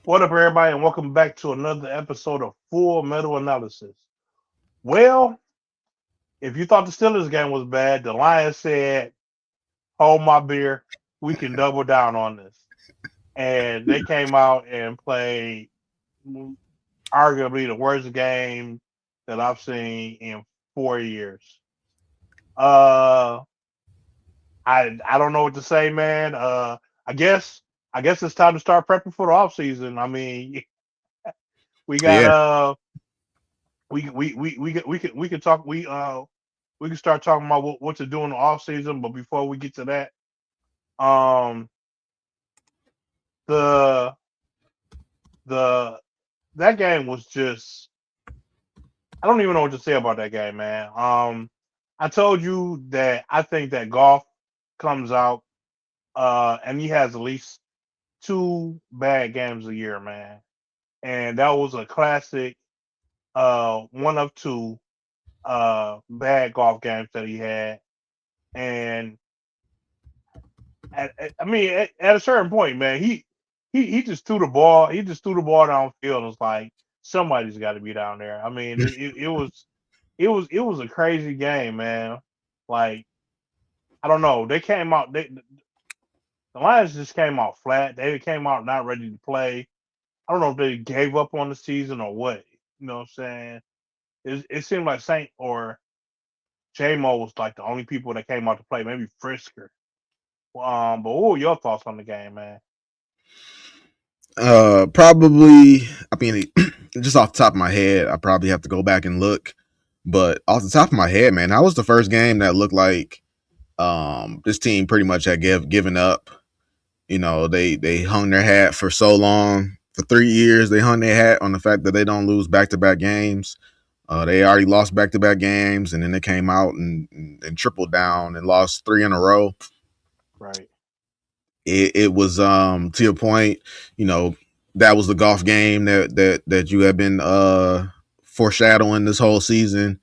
What up, everybody, and welcome back to another episode of Full Metal Analysis. Well, if you thought the Steelers game was bad, the Lions said, "Hold my beer, we can double down on this," and they came out and played arguably the worst game that I've seen in 4 years. Uh, I don't know what to say, man. I guess I guess it's time to start prepping for the off season. I mean, we got Yeah. we can talk we can start talking about what to do in the off season. But before we get to that, um, the the that game was just I don't even know what to say about that game, man. I told you that I think that golf comes out and he has at least two bad games a year, man. And that was a classic one of two bad golf games that he had. And I mean, at a certain point, man, he just threw the ball. He just threw the ball downfield. And it's like somebody's got to be down there. I mean, it was a crazy game, man. Like I don't know. They came out. The Lions just came out flat. They came out not ready to play. I don't know if they gave up on the season or what. You know what I'm saying? It seemed like Saint or J-Mo was like the only people that came out to play. Maybe Frisker. But what were your thoughts on the game, man? Probably. I mean, just off the top of my head, I probably have to go back and look. But off the top of my head, man, that was the first game that looked like this team pretty much had given up. You know, they hung their hat for so long. For 3 years, they hung their hat on the fact that they don't lose back to back games. They already lost back to back games, and then they came out and tripled down and lost three in a row. Right. It was to your point, you know, that was the golf game that you have been foreshadowing this whole season.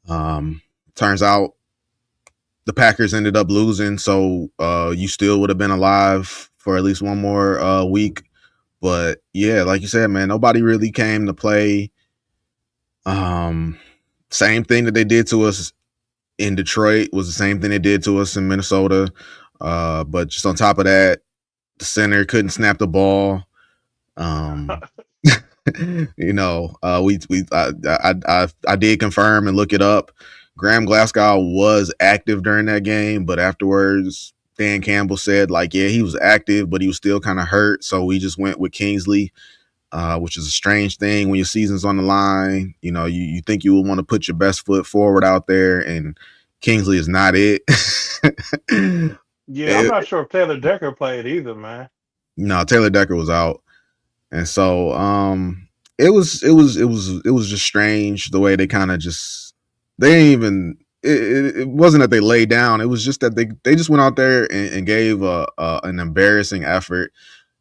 Turns out the Packers ended up losing, so you still would have been alive for at least one more week. But yeah, like you said, man, nobody really came to play. Um, Same thing that they did to us in Detroit was the same thing they did to us in Minnesota. But just on top of that, the center couldn't snap the ball. Um, I did confirm and look it up. Graham Glasgow was active during that game, but afterwards, Dan Campbell said like, yeah, he was active, but he was still kind of hurt. So we just went with Kingsley, which is a strange thing when your season's on the line. You know, you think you would want to put your best foot forward out there, and Kingsley is not it. Yeah, I'm it not sure if Taylor Decker played either, man. no, Taylor Decker was out. And so it was just strange the way they kind of just they didn't even it wasn't that they laid down. It was just that they just went out there and gave an embarrassing effort.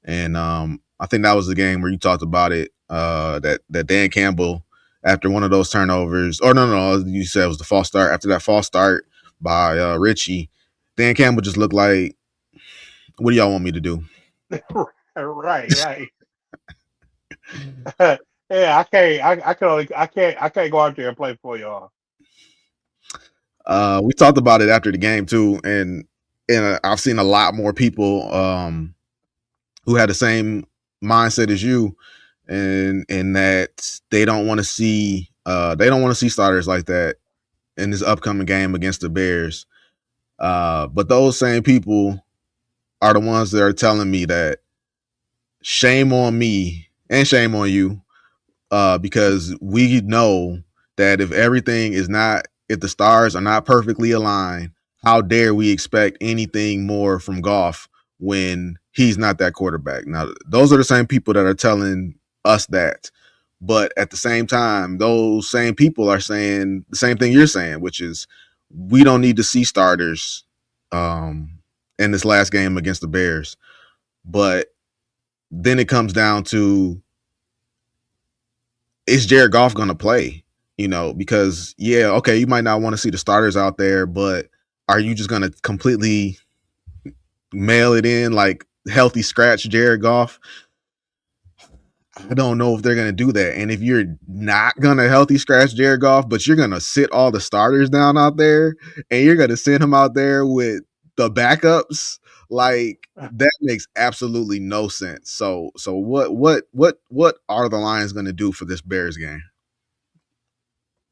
And I think that was the game where you talked about it, that Dan Campbell, after one of those turnovers, or no, you said it was the false start. After that false start by Richie, Dan Campbell just looked like, what do y'all want me to do? Right. Yeah, I can't go out there and play for y'all. We talked about it after the game too, and I've seen a lot more people who had the same mindset as you, and that they don't want to see starters like that in this upcoming game against the Bears. But those same people are the ones that are telling me that shame on me and shame on you, because we know that if the stars are not perfectly aligned, how dare we expect anything more from Goff when he's not that quarterback? Now, those are the same people that are telling us that. But at the same time, those same people are saying the same thing you're saying, which is we don't need to see starters in this last game against the Bears. But then it comes down to, is Jared Goff going to play? You know, because yeah, okay, you might not want to see the starters out there, but are you just going to completely mail it in like healthy scratch Jared Goff? I don't know if they're gonna do that. And if you're not gonna healthy scratch Jared Goff, but you're gonna sit all the starters down out there, and you're gonna send him out there with the backups, like that makes absolutely no sense. So what are the Lions gonna do for this Bears game?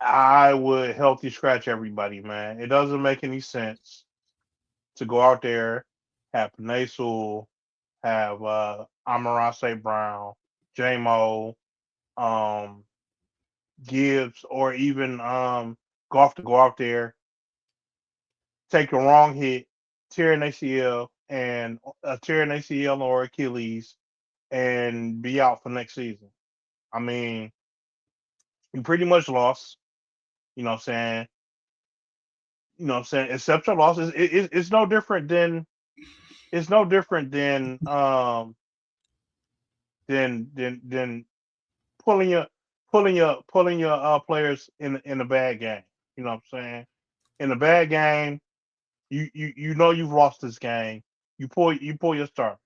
I would healthy scratch everybody, man. It doesn't make any sense to go out there, have Panay Sewell, have Amon St. Brown, J-Mo, um, Gibbs, or even Goff to go out there, take a wrong hit, tear an ACL and tear an ACL or Achilles, and be out for next season. I mean, you pretty much lost. You know what I'm saying? You know what I'm saying? Accept your losses. It's no different than it's no different than pulling your pulling your players in a bad game. You know what I'm saying? In a bad game, you know you've lost this game. You pull your starters.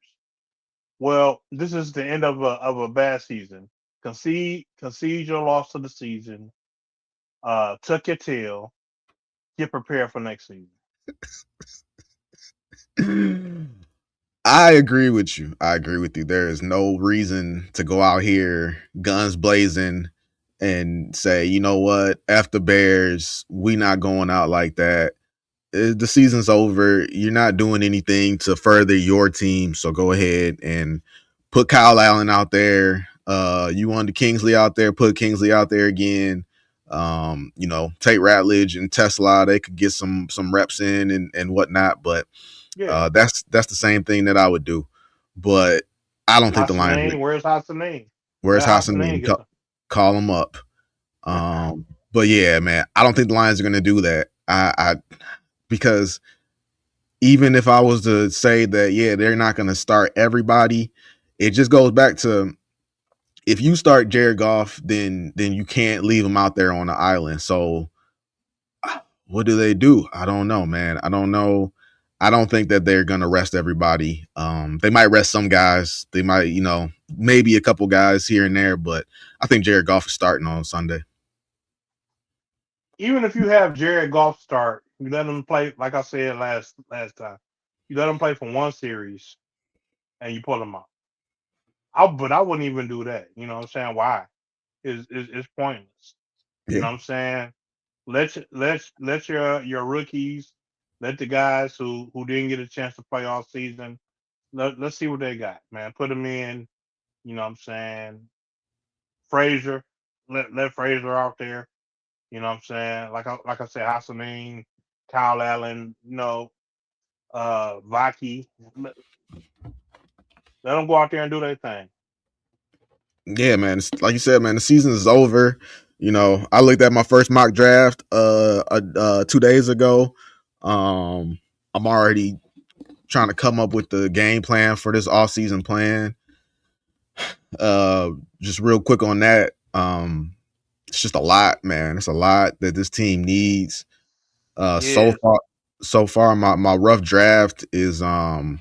Well, this is the end of a bad season. Concede your loss to the season. Tuck your tail. Get prepared for next season. I agree with you. I agree with you. There is no reason to go out here guns blazing and say, you know what, F the Bears, we not going out like that. The season's over. You're not doing anything to further your team. So go ahead and put Kyle Allen out there. You wanted Kingsley out there, put Kingsley out there again. Take Ratledge and Tesla. They could get some reps in and whatnot. But Yeah. that's the same thing that I would do. But I don't think the Lions. Where's Hassanin? Where's Let Hassanin? Hassanin get Call him up. But yeah, man, I don't think the Lions are going to do that. I because even if I was to say that, yeah, they're not going to start everybody, it just goes back to if you start Jared Goff, then you can't leave him out there on the island. So what do they do? I don't know, man. I don't know. I don't think that they're going to rest everybody. They might rest some guys. They might, maybe a couple guys here and there, but I think Jared Goff is starting on Sunday. Even if you have Jared Goff start, you let him play. Like I said last time, you let him play for one series, and you pull him out. But I wouldn't even do that. You know what I'm saying? Why? It's pointless. You know Yeah. what I'm saying? Let your rookies, let the guys who didn't get a chance to play all season. Let's see what they got, man. Put them in. You know what I'm saying? Frazier, let Frazier out there. You know what I'm saying? Like I said, Hassanin, Kyle Allen, Vaki. Let them go out there and do their thing. Yeah, man. It's, like you said, man, the season is over. I looked at my first mock draft 2 days ago. I'm already trying to come up with the game plan for this off-season plan. Just real quick on that. It's just a lot, man. It's a lot that this team needs. So Yeah. far, my rough draft is my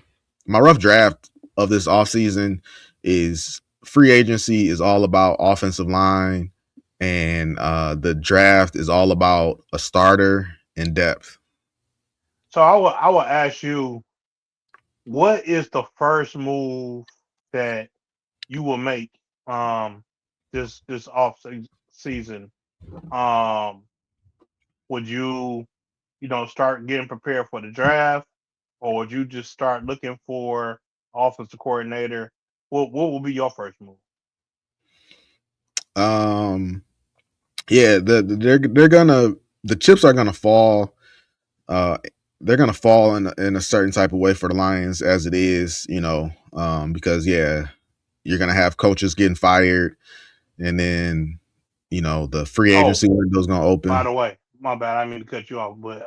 rough draft of this offseason is free agency is all about offensive line, and the draft is all about a starter and depth. So I would ask you, what is the first move that you will make this off season? Um, would you start getting prepared for the draft, or would you just start looking for offensive coordinator? What will be your first move? Um, yeah, they're gonna the chips are gonna fall. Uh, they're gonna fall in a certain type of way for the Lions as it is, because yeah, you're gonna have coaches getting fired, and then the free Oh, agency window's gonna by open. the way, my bad. I didn't mean to cut you off, but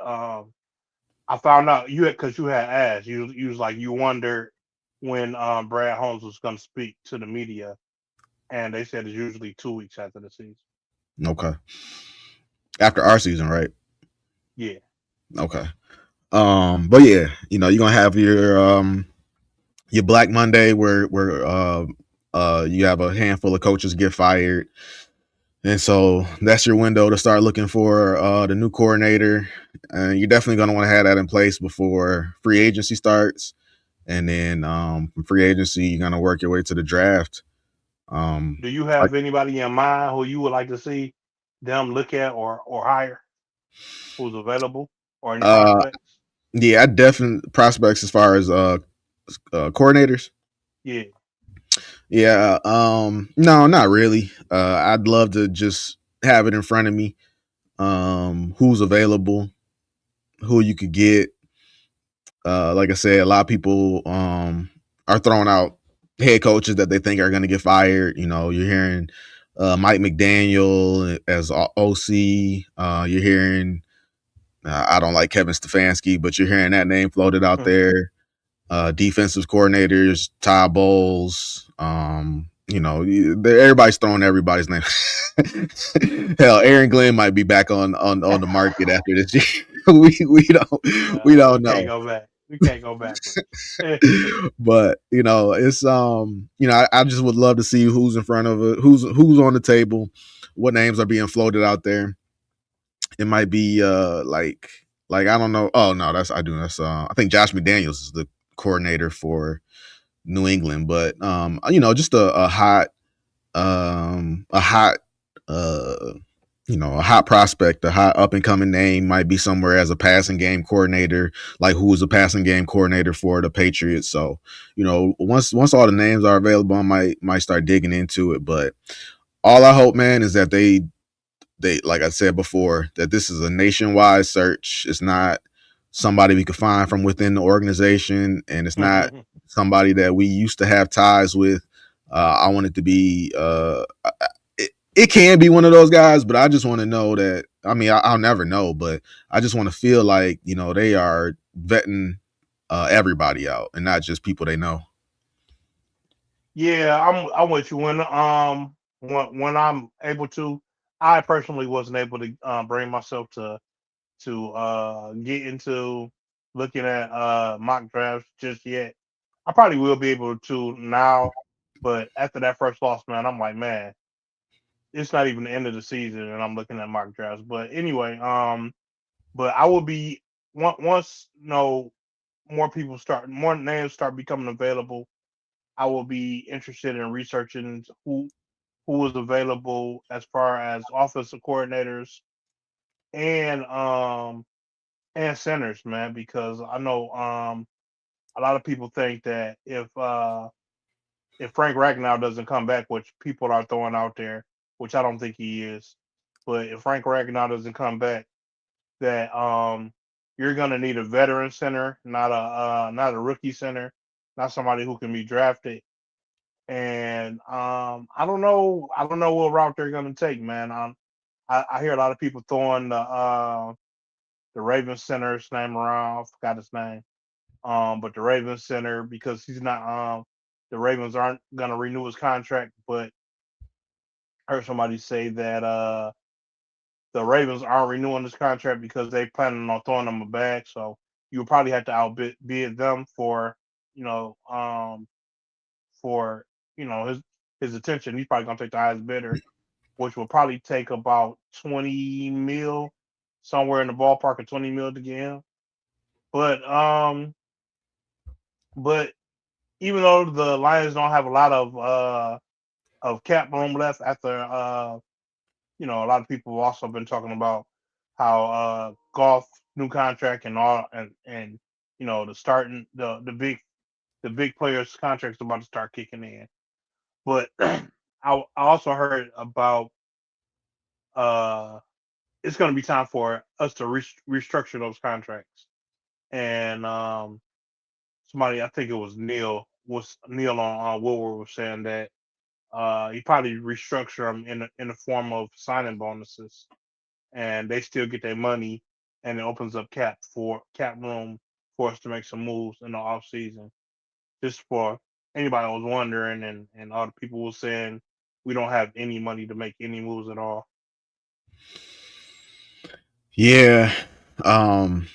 I found out because you had asked. You was like you wondered when Brad Holmes was going to speak to the media, and they said it's usually 2 weeks after the season. Okay, after our season, right? Yeah. Okay. But yeah, you're gonna have your Black Monday where You have a handful of coaches get fired, and so that's your window to start looking for the new coordinator. And you're definitely going to want to have that in place before free agency starts. And then from free agency, you're going to work your way to the draft. Do you Like, have anybody in mind who you would like to see them look at or hire who's available or any uh, prospects? yeah, I definitely prospects as far as coordinators. Yeah. Yeah, no, not really. I'd love to just have it in front of me. Who's available, who you could get. Like I said, a lot of people are throwing out head coaches that they think are going to get fired. You know, you're hearing Mike McDaniel as OC. You're hearing I don't like Kevin Stefanski, but you're hearing that name floated out there. Defensive coordinators, Todd Bowles. You know, everybody's throwing everybody's name. Hell, Aaron Glenn might be back on the market after this year. We don't We can't know. go back. We can't go backwards. But you know, it's you know, I just would love to see who's in front of it, who's on the table, what names are being floated out there. It might be like I don't know. Oh no, that's I do. That's I think Josh McDaniels is the coordinator for New England, but you know, just a hot uh you know, a hot prospect, a hot up and coming name might be somewhere as a passing game coordinator, like who was a passing game coordinator for the Patriots. So, you know, once all the names are available, I might start digging into it. But all I hope, man, is that they like I said before, that this is a nationwide search. It's not somebody we could find from within the organization, and it's not somebody that we used to have ties with. I want it to be it can be one of those guys, but I just want to know that. I mean, I'll never know, but I just want to feel like, you know, they are vetting everybody out and not just people they know. Yeah, I'm with you. When I'm able to, I personally wasn't able to bring myself to get into looking at mock drafts just yet. I probably will be able to now, but after that first loss, man, I'm like, man, it's not even the end of the season, and I'm looking at mock drafts. But anyway, but I will be once more names start becoming available. I will be interested in researching who is available as far as offensive coordinators and um and centers, man, because I know a lot of people think that if Frank Ragnow doesn't come back, which people are throwing out there, which I don't think he is, but if Frank Ragnow doesn't come back, that you're gonna need a veteran center, not a rookie center, not somebody who can be drafted. And I don't know what route they're gonna take, man. I hear a lot of people throwing the Ravens center's name around. I forgot his name. But the Ravens center, because he's not the Ravens aren't gonna renew his contract, but I heard somebody say that the Ravens aren't renewing his contract because they planning on throwing him a bag. So you'll probably have to outbid them you know um for his attention. He's probably gonna take the highest bidder, which will probably take about 20 mil, somewhere in the ballpark of 20 mil to get him. But but even though the Lions don't have a lot of cap room left after a lot of people have also been talking about how golf new contract and all and the starting the big players contracts about to start kicking in. But I also heard about uh it's going to be time for us to restructure those contracts. And somebody, I think it was Neil on Woodward was saying that he probably restructure them in the form of signing bonuses, and they still get their money, and it opens up cap room for us to make some moves in the off season. Just for anybody that was wondering, and all the people were saying we don't have any money to make any moves at all. Yeah. Um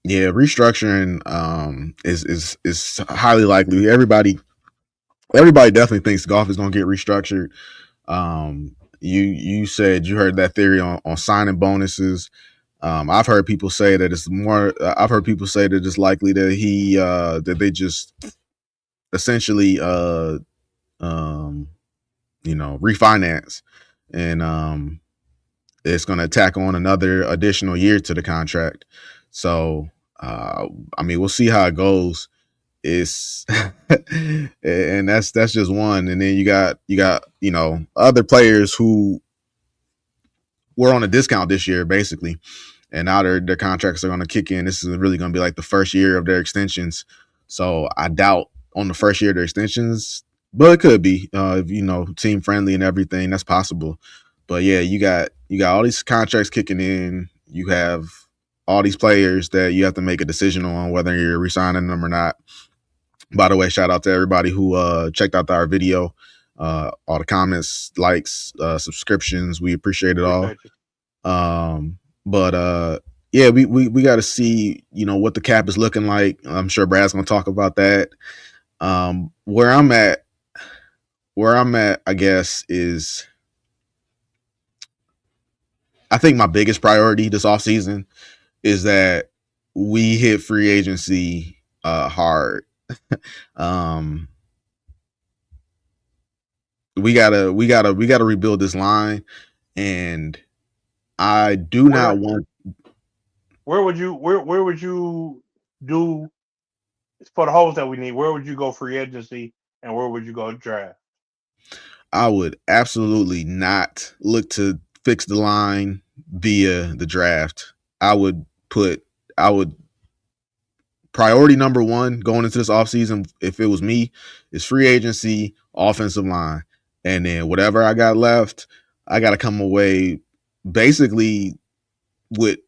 yeah, restructuring is highly likely. Everybody everybody definitely thinks golf is going to get restructured. You said you heard that theory on signing bonuses. I've heard people say that it's more. I've heard people say that it's likely that that they just essentially um, refinance, and it's going to tack on another additional year to the contract. So I mean, we'll see how it goes. It's and that's just one, and then you got other players who were on a discount this year, basically, and now their contracts are going to kick in. This is really going to be like the first year of their extensions. So I doubt on the first year of their extensions, but it could be, team friendly and everything. That's possible. But yeah, you got all these contracts kicking in. You have all these players that you have to make a decision on whether you're resigning them or not. By the way, shout out to everybody who checked out our video, all the comments, likes, subscriptions. We appreciate it all. Appreciate you. But yeah, we got to see what the cap is looking like. I'm sure Brad's gonna talk about that. Where I'm at, I guess, is I think my biggest priority this offseason is that we hit free agency hard. um, we gotta rebuild this line, and I do not Where want. where would you do for the holes that we need? Where would you go free agency and where would you go draft? I would absolutely not look to fix the line via the draft. I would put I would priority number one going into this offseason, if it was me, is free agency, offensive line. And then whatever I got left, I gotta come away basically with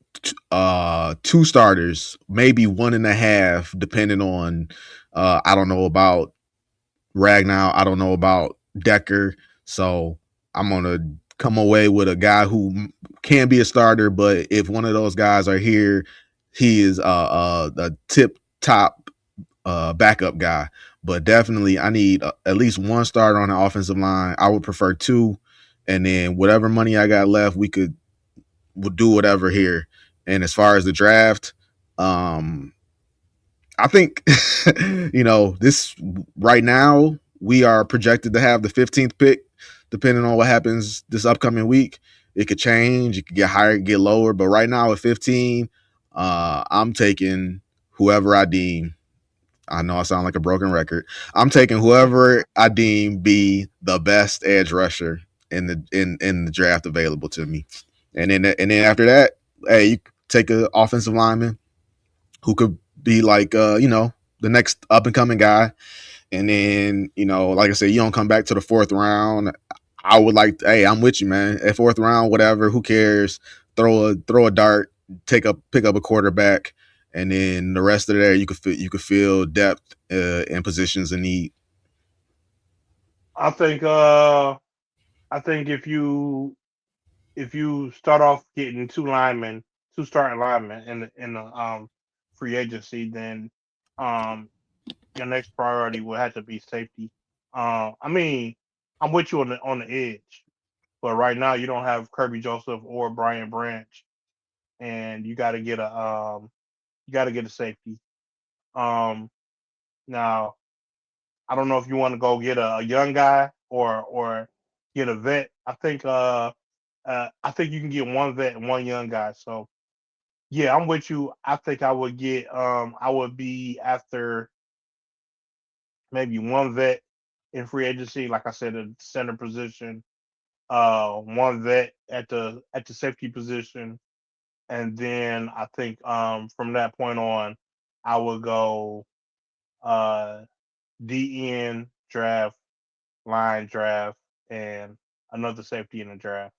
two starters, maybe one and a half, depending on I don't know about Ragnow. I don't know about Decker. So I'm gonna come away with a guy who can be a starter, but if one of those guys are here, he is a tip top backup guy. But definitely, I need at least one starter on the offensive line. I would prefer two, and then whatever money I got left, we'll do whatever here. And as far as the draft, I think this right now we are projected to have the 15th pick. Depending on what happens this upcoming week, it could change. It could get higher, get lower. But right now at 15, I'm taking whoever I deem. I know I sound like a broken record. I'm taking whoever I deem be the best edge rusher in the draft available to me. And then after that, hey, you take an offensive lineman who could be like the next up and coming guy. And then, like I said, you don't come back to the fourth round. I would like, hey, I'm with you, man. At fourth round, whatever, who cares? Throw a dart, pick up a quarterback, and then the rest of there you could feel depth in positions of need. I think if you start off getting two starting linemen in the free agency, then um your next priority will have to be safety. I mean, I'm with you on the edge, but right now you don't have Kirby Joseph or Brian Branch, and you got to get a safety. Um, Now I don't know if you want to go get a young guy or get a vet. I think you can get one vet and one young guy. So yeah, I'm with you. I think I would be after maybe one vet in free agency, like I said, a center position, one vet at the safety position, and then I think from that point on, I would go uh DN draft, line draft, and another safety in the draft.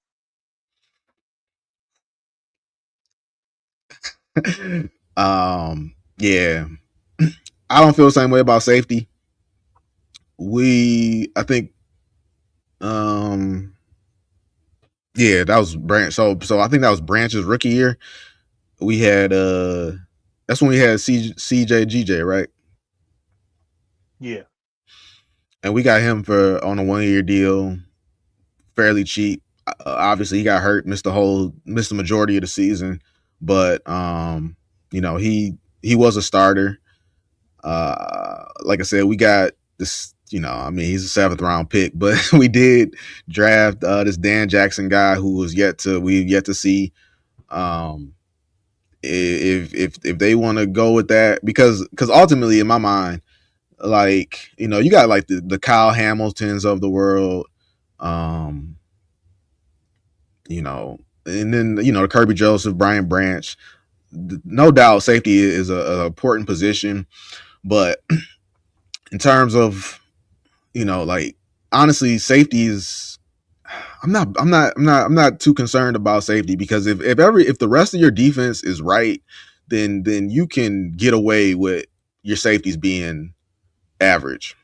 Yeah, I don't feel the same way about safety. I think, um, yeah, that was Branch. So I think that was Branch's rookie year. We had that's when we had CJ GJ, right? Yeah. and we got him for on a 1 year deal, fairly cheap. Obviously, he got hurt, missed the majority of the season, but he was a starter. Like I said, we got this. I mean, he's a 7th round pick, but we did draft this Dan Jackson guy who we've yet to see. Um, if they want to go with that, because ultimately in my mind, like, you got like the Kyle Hamiltons of the world, um, and then the Kirby Joseph, Brian Branch. No doubt, safety is a important position, but in terms of like, honestly, safety is. I'm not too concerned about safety, because if the rest of your defense is right, then you can get away with your safeties being average.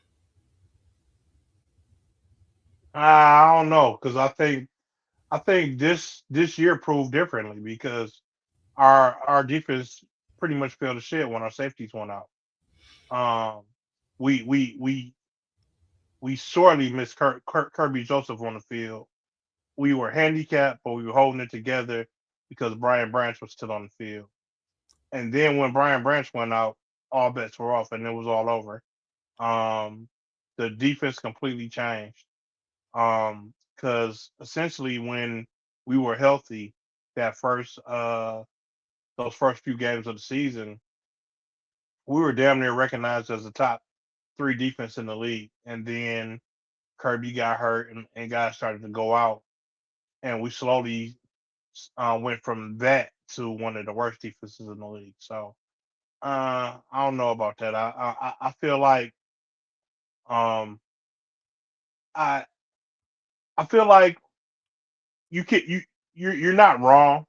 I don't know because I think this year proved differently because our defense pretty much fell to shit when our safeties went out. Um, we sorely missed Kirby Joseph on the field. We were handicapped, but we were holding it together because Brian Branch was still on the field. And then when Brian Branch went out, all bets were off, and it was all over. Um, the defense completely changed. Because essentially when we were healthy, that first those first few games of the season, we were damn near recognized as the top three defense in the league. And then Kirby got hurt, and guys started to go out, and we slowly went from that to one of the worst defenses in the league. So I don't know about that. I feel like um, I I feel like you can you're not wrong.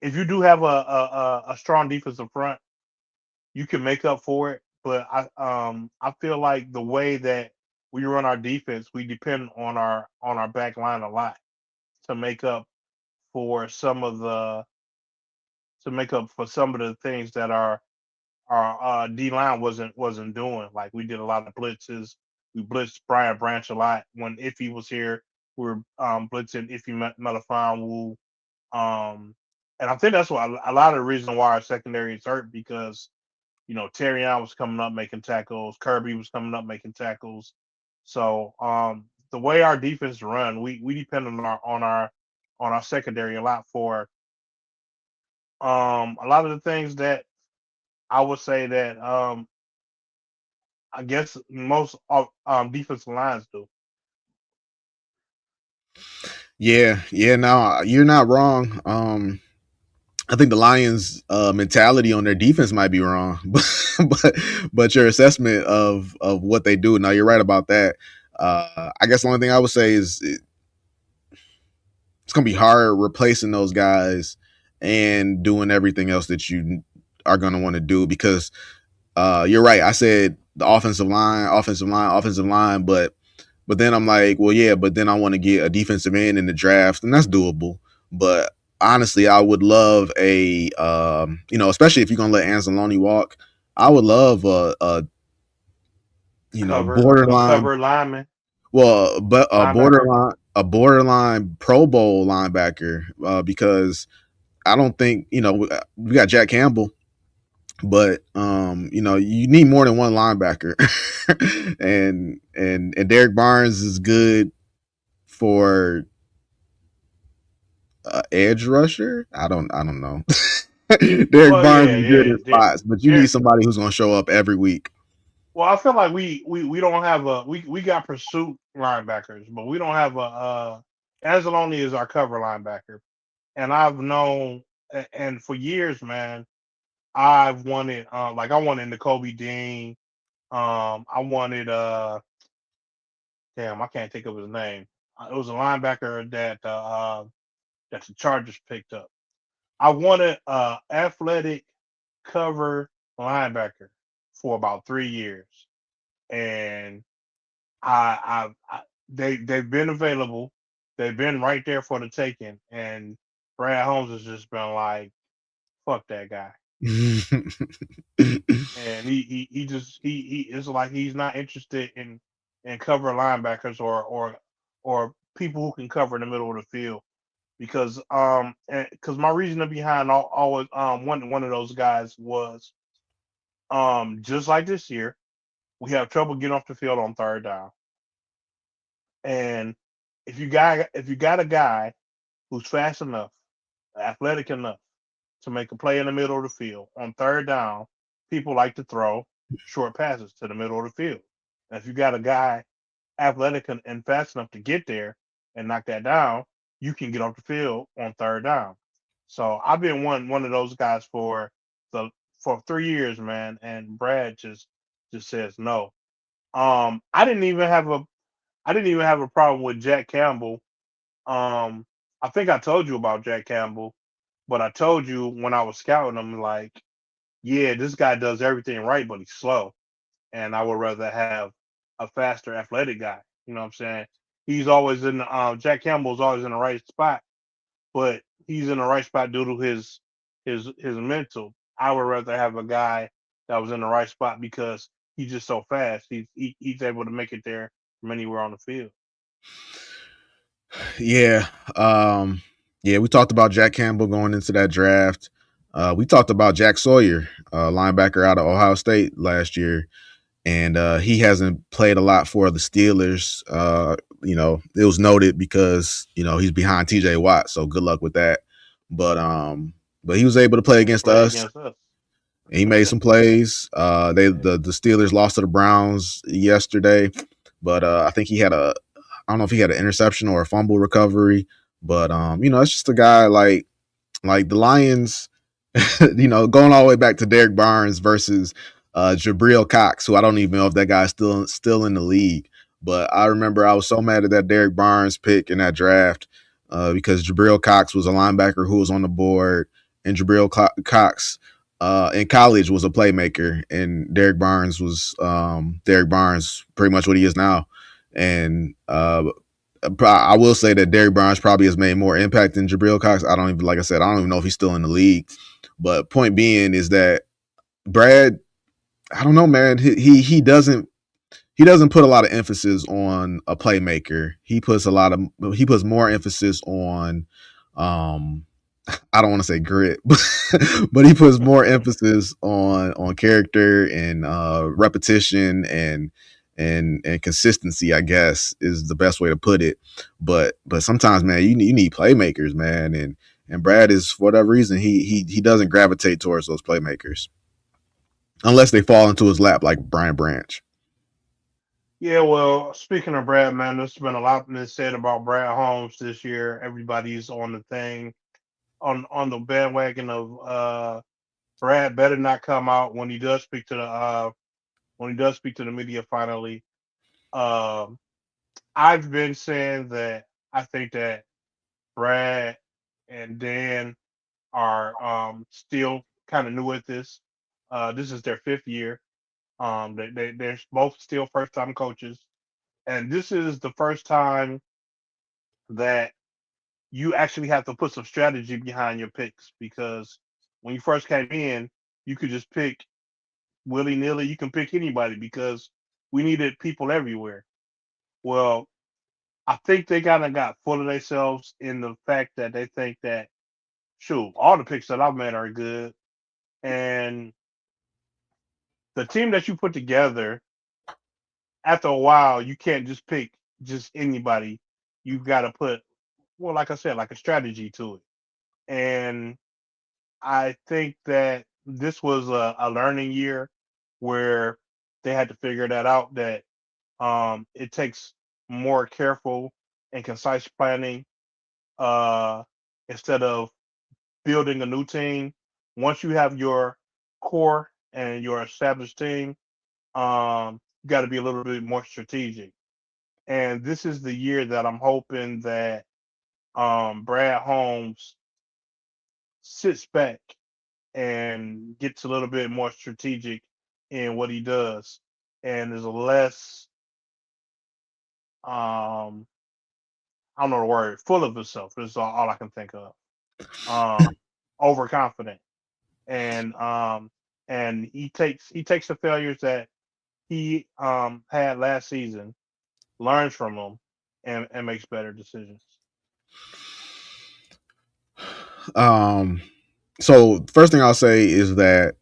If you do have a strong defensive front, you can make up for it. But I feel like the way that we run our defense, we depend on our back line a lot to make up for some of the things that our D line wasn't doing. Like we did a lot of blitzes. We blitzed Brian Branch a lot when Iffy was here. We were blitzing Iffy Melifonwu. And I think that's why a lot of the reason why our secondary is hurt because Terrion was coming up making tackles, Kirby was coming up making tackles. So the way our defense run, we depend on our secondary a lot for a lot of the things that I would say that I guess most of defensive lines do. Yeah, no, you're not wrong. I think the Lions' mentality on their defense might be wrong, but but your assessment of what they do. Now, you're right about that. I guess the only thing I would say is it's gonna be hard replacing those guys and doing everything else that you are gonna want to do, because you're right. I said the offensive line, but then I'm like, well, yeah, but then I want to get a defensive end in the draft, and that's doable. But honestly, I would love especially if you're gonna let Anzalone walk, I would love A borderline, cover lineman, but linebacker. a borderline Pro Bowl linebacker, because I don't think we got Jack Campbell, but you need more than one linebacker, and Derek Barnes is good for edge rusher. I don't know. Derek Well, Barnes yeah, is good yeah. in spots, but you need Derek, somebody who's going to show up every week. well, I feel like we don't have we got pursuit linebackers, but we don't have Anzalone is our cover linebacker, and I've known and for years, man, I've wanted like I wanted N'Kobe Dean, I wanted damn I can't think of his name. It was a linebacker that the Chargers picked up. I wanted athletic cover linebacker for about 3 years, and they've been available. They've been right there for the taking, and Brad Holmes has just been like, "Fuck that guy," and he just he it's like he's not interested in. and cover linebackers or people who can cover in the middle of the field because my reasoning behind always one of those guys was just like this year we have trouble getting off the field on third down. And if you got a guy who's fast enough, athletic enough to make a play in the middle of the field on third down, people like to throw short passes to the middle of the field. And if you got a guy athletic and fast enough to get there and knock that down, you can get off the field on third down. So I've been one of those guys the for 3 years, man, and Brad just says no. I didn't even have a problem with Jack Campbell. Um, I think I told you about Jack Campbell, but I told you when I was scouting him, like, yeah, this guy does everything right, but he's slow, and I would rather have a faster, athletic guy. You know what I'm saying? He's always in the Jack Campbell's always in the right spot, but he's in the right spot due to his mental. I would rather have a guy that was in the right spot because he's just so fast. He's able to make it there from anywhere on the field. Yeah. Yeah, we talked about Jack Campbell going into that draft. We talked about Jack Sawyer, linebacker out of Ohio State last year, and he hasn't played a lot for the Steelers. It was noted because he's behind T.J. Watt, so good luck with that. But he was able to play against Play us. against us. And he made some plays. The Steelers lost to the Browns yesterday, but I think he had I don't know if he had an interception or a fumble recovery, but it's just a guy like the Lions, going all the way back to Derek Barnes versus Jabril Cox, who I don't even know if that guy's still in the league. But I remember I was so mad at that Derek Barnes pick in that draft because Jabril Cox was a linebacker who was on the board, and Cox in college was a playmaker, and Derek Barnes, pretty much what he is now. And I will say that Derek Barnes probably has made more impact than Jabril Cox. Like I said, I don't even know if he's still in the league. But point being is that Brad, I don't know, man. He doesn't put a lot of emphasis on a playmaker. He puts more emphasis on I don't want to say grit, but he puts more emphasis on character and repetition and consistency, I guess, is the best way to put it. But sometimes, man, you need playmakers, man, and Brad is, for whatever reason, he doesn't gravitate towards those playmakers unless they fall into his lap like Brian Branch. Yeah, well, speaking of Brad, man, there's been a lot been said about Brad Holmes this year. Everybody's on the thing on the bandwagon of Brad better not come out when he does speak to the media finally. Um, I've been saying that I think that Brad and Dan are still kind of new at this. This is their fifth year. They're both still first time coaches, and this is the first time that you actually have to put some strategy behind your picks because when you first came in, you could just pick willy nilly. You can pick anybody because we needed people everywhere. Well, I think they kind of got full of themselves in the fact that they think that shoot, all the picks that I've made are good, and the team that you put together after a while, you can't just pick just anybody. You've got to put, well, like I said, like a strategy to it. And I think that this was a learning year where they had to figure that out that it takes more careful and concise planning uh, instead of building a new team. Once you have your core and your established team, you got to be a little bit more strategic. And this is the year that I'm hoping that Brad Holmes sits back and gets a little bit more strategic in what he does and is less um I don't know the word, full of himself is all I can think of. Um Overconfident. And he takes the failures that he had last season learns from them, and makes better decisions. Um, so first thing I'll say is that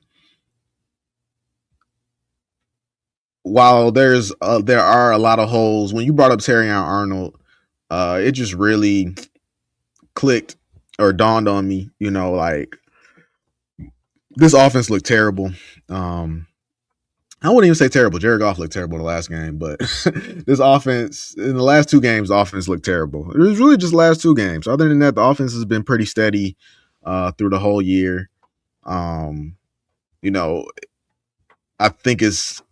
while there are a lot of holes, when you brought up Terrion Arnold, it just really clicked or dawned on me. Like this offense looked terrible. I wouldn't even say terrible. Jared Goff looked terrible the last game, but this offense in the last two games, the offense looked terrible. It was really just the last two games. Other than that, the offense has been pretty steady through the whole year. Um, you know, I think it's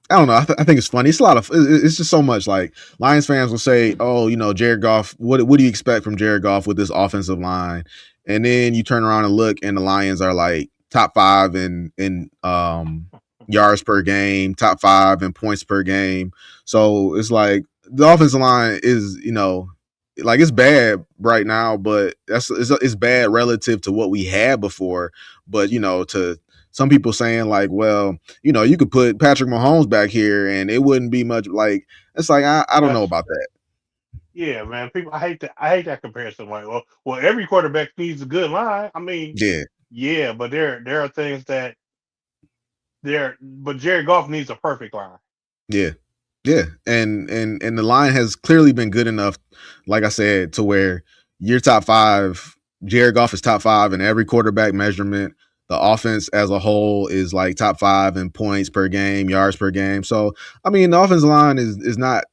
I don't know. I think it's funny. It's a lot of. It's just so much. Like Lions fans will say, "Oh, Jared Goff. What do you expect from Jared Goff with this offensive line?" And then you turn around and look, and the Lions are like top five in yards per game, top five in points per game. So it's like the offensive line is like it's bad right now, but it's bad relative to what we had before. But to some people saying like, well, you could put Patrick Mahomes back here and it wouldn't be much like it's like I don't know That's about that. Yeah, man. People, I hate that comparison. Like, well, every quarterback needs a good line. I mean, Yeah, yeah, but there are things that but Jared Goff needs a perfect line. yeah, yeah. And the line has clearly been good enough, like I said, to where you're top five. Jared Goff is top five in every quarterback measurement. The offense as a whole is like top five in points per game, yards per game. So I mean, the offensive line is not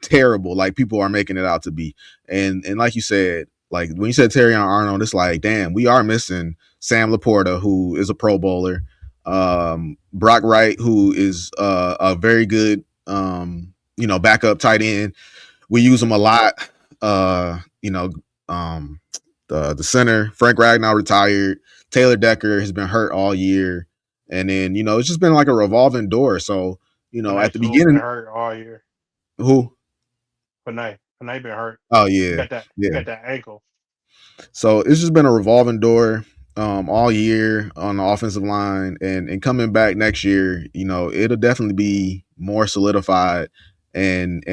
terrible like people are making it out to be. And like you said, like when you said Terrion Arnold, it's like, damn, we are missing Sam Laporta, who is a Pro Bowler, Brock Wright, who is a very good backup tight end. We use him a lot. Uh, you know, the center, Frank Ragnow retired. Taylor Decker has been hurt all year. And then, it's just been like a revolving door. So, Panay at the Sewell been beginning, hurt all year. who? Panay been hurt. Oh He yeah, got that. He yeah. got that ankle. So it's just been a revolving door all year on the offensive line, and coming back next year, it'll definitely be more solidified, and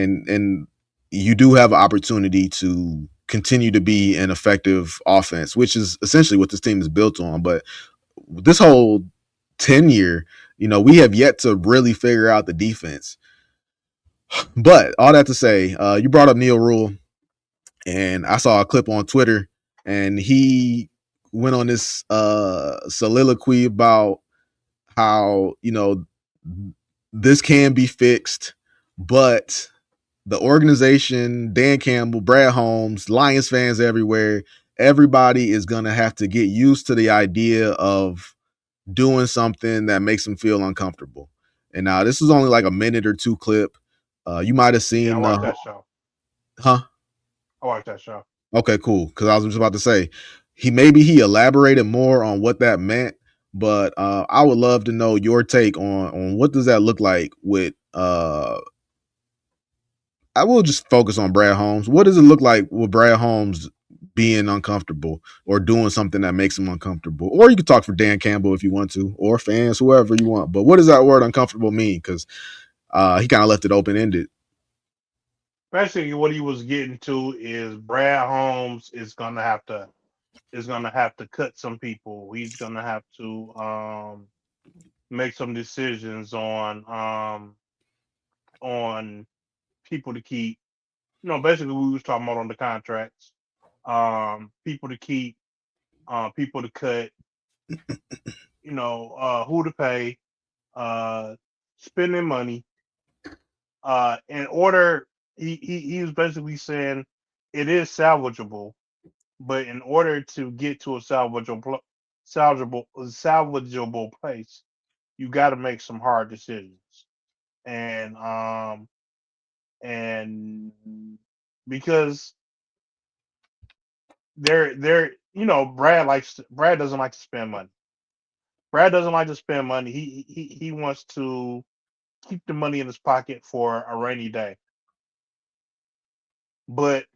you do have an opportunity to continue to be an effective offense, which is essentially what this team is built on. But this whole tenure, we have yet to really figure out the defense. But all that to say, you brought up Neil Rule, and I saw a clip on Twitter, and he went on this soliloquy about how this can be fixed, but the organization, Dan Campbell, Brad Holmes, Lions fans everywhere, everybody is gonna have to get used to the idea of doing something that makes them feel uncomfortable. And now this is only like a minute or two clip. You might have Yeah, I seen watched the that show. huh. I watched that show. Okay, cool. Because I was just about to say he elaborated more on what that meant, but I would love to know your take on what does that look like with. I will just focus on Brad Holmes. What does it look like with Brad Holmes being uncomfortable or doing something that makes him uncomfortable? Or you could talk for Dan Campbell if you want to, or fans, whoever you want. But what does that word uncomfortable mean? Because he kind of left it open ended. Basically, what he was getting to is Brad Holmes is gonna have to cut some people. He's gonna have to make some decisions on people to keep. Basically, we was talking about on the contracts. People to keep, people to cut. Who to pay, uh, spending money. In order, he was basically saying it is salvageable, but in order to get to a salvageable place, you got to make some hard decisions, and and because Brad doesn't like to spend money. Brad doesn't like to spend money. He wants to keep the money in his pocket for a rainy day. But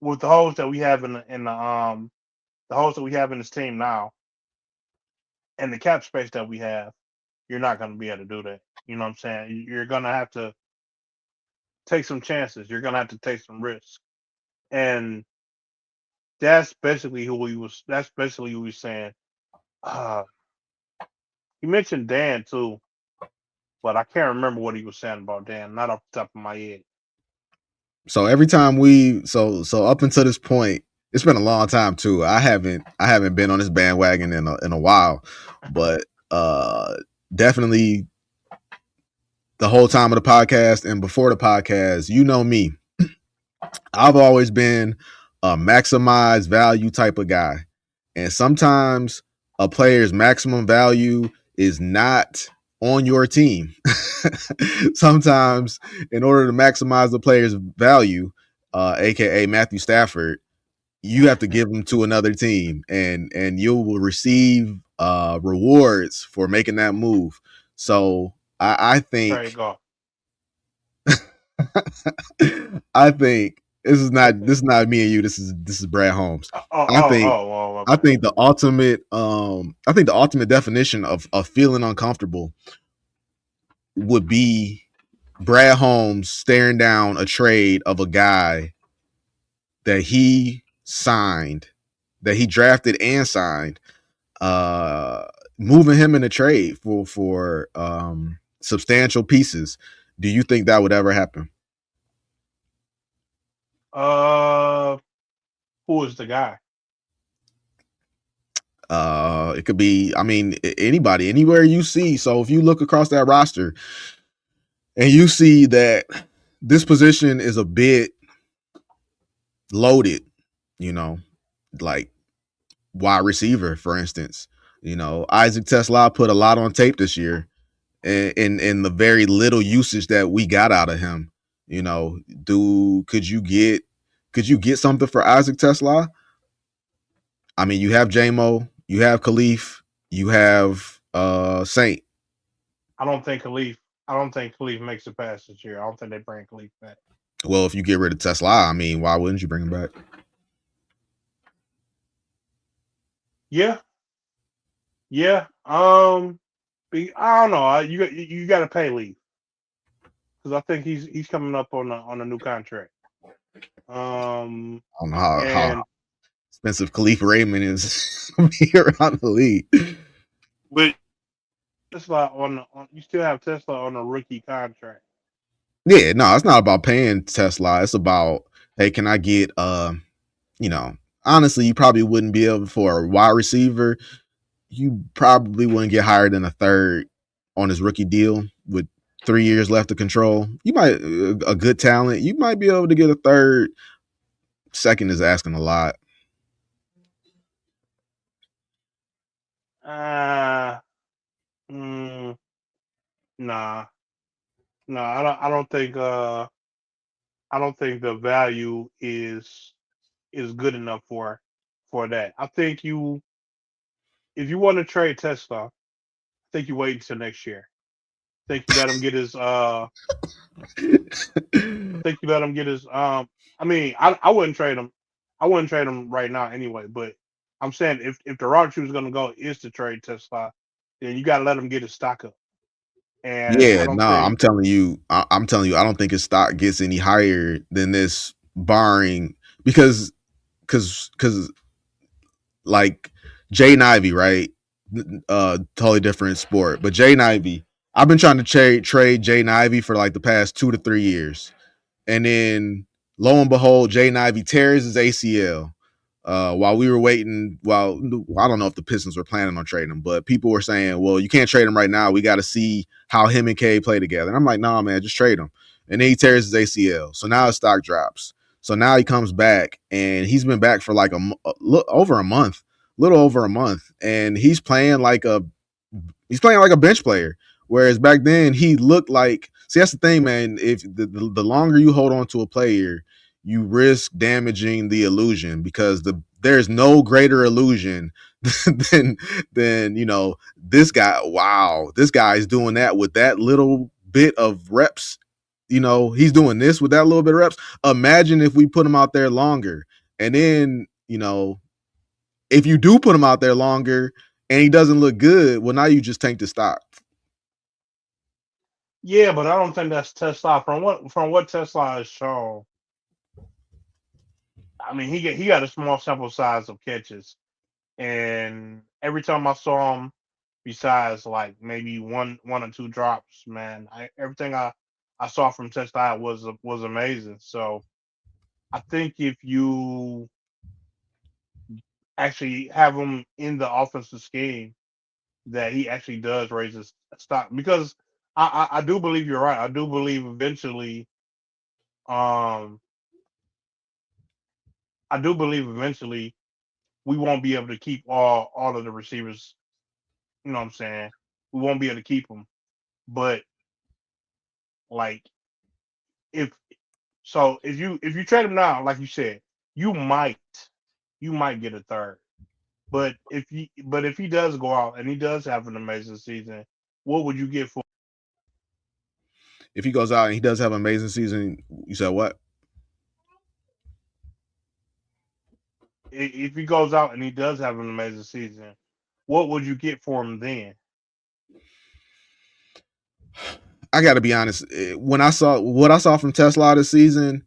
with the holes that we have the holes that we have in this team now and the cap space that we have, you're not going to be able to do that. You know what I'm saying? You're going to have to take some chances. You're gonna have to take some risks, and that's basically who he was. That's basically who he's saying. Uh, he mentioned Dan too, but I can't remember what he was saying about Dan. Not off the top of my head. So every time we so up until this point, it's been a long time too. I haven't been on this bandwagon in a while, but definitely the whole time of the podcast and before the podcast, you know me. I've always been a maximize value type of guy. And sometimes a player's maximum value is not on your team. Sometimes, in order to maximize the player's value, aka Matthew Stafford, you have to give them to another team, and you will receive rewards for making that move. So I There you think go. I think this is not me and you. This is Brad Holmes. I think I Okay. think the ultimate definition of feeling uncomfortable would be Brad Holmes staring down a trade of a guy that he signed, that he drafted and signed, uh, moving him in a trade for substantial pieces. Do you think that would ever happen? Uh, who is the guy? It could be, I mean, anybody, anywhere you see. So if you look across that roster and you see that this position is a bit loaded, you know, like wide receiver, for instance, Isaac Tesla put a lot on tape this year in the very little usage that we got out of him. Could you get something for Isaac Tesla? I mean, you have JMO, you have Khalif, you have Saint. I don't think Khalif. I don't think Khalif makes it past this year. I don't think they bring Khalif back. Well, if you get rid of Tesla, I mean, why wouldn't you bring him back? Yeah, yeah. I don't know. You got to pay Leaf because I think he's coming up on a new contract. Um, I don't know how and expensive Khalif Raymond is be around the league. but Tesla you still have Tesla on a rookie contract. Yeah, no, it's not about paying Tesla. It's about, hey, can I get you know, honestly, you probably wouldn't be able for a wide receiver. You probably wouldn't get higher than a third on his rookie deal with 3 years left to control. You might a good talent. You might be able to get a third. Second is asking a lot. Uh, mm, nah, nah. I don't think. I don't think the value is good enough for that. I think if you want to trade Tesla, I think you wait until next year. I think you let him get his. I think you let him get his. I mean, I wouldn't trade him. I wouldn't trade him right now anyway. But I'm saying if the route he was going to go is to trade Tesla, then you got to let him get his stock up. And I Yeah, don't no, think. I'm telling you, I don't think his stock gets any higher than this, barring because like Jay Ivy, right? Totally different sport, but Jay Ivy, I've been trying to trade Jay Ivy for like the past 2 to 3 years, and then lo and behold, Jay Ivy tears his ACL. While we were waiting, I don't know if the Pistons were planning on trading him, but people were saying, well, you can't trade him right now. We got to see how him and K play together. And I'm like, nah, man, just trade him. And then he tears his ACL. So now his stock drops. So now he comes back, and he's been back for like over a month, little over a month. And he's playing like a bench player. Whereas back then he looked like, see, that's the thing, man. If the longer you hold on to a player, you risk damaging the illusion, because there's no greater illusion than this guy. Wow, this guy is doing that with that little bit of reps. He's doing this with that little bit of reps. Imagine if we put him out there longer, and then if you do put him out there longer and he doesn't look good, well, now you just tank the stock. Yeah, but I don't think that's Tesla. From what Tesla has shown, I mean, he got a small sample size of catches, and every time I saw him, besides like maybe one or two drops, man, everything I saw from Tesla was amazing. So I think if you actually have him in the offensive scheme, that he actually does raise his stock because I do believe you're right. I do believe eventually, um, I do believe eventually we won't be able to keep all of the receivers. You know what I'm saying? We won't be able to keep them. But like if if you trade him now, like you said, you might you might get a third. But if he does go out and he does have an amazing season, what would you get for If he goes out and he does have an amazing season, you said what? if he goes out and he does have an amazing season? What would you get for him then? I got to be honest. When I saw what I saw from Tesla this season,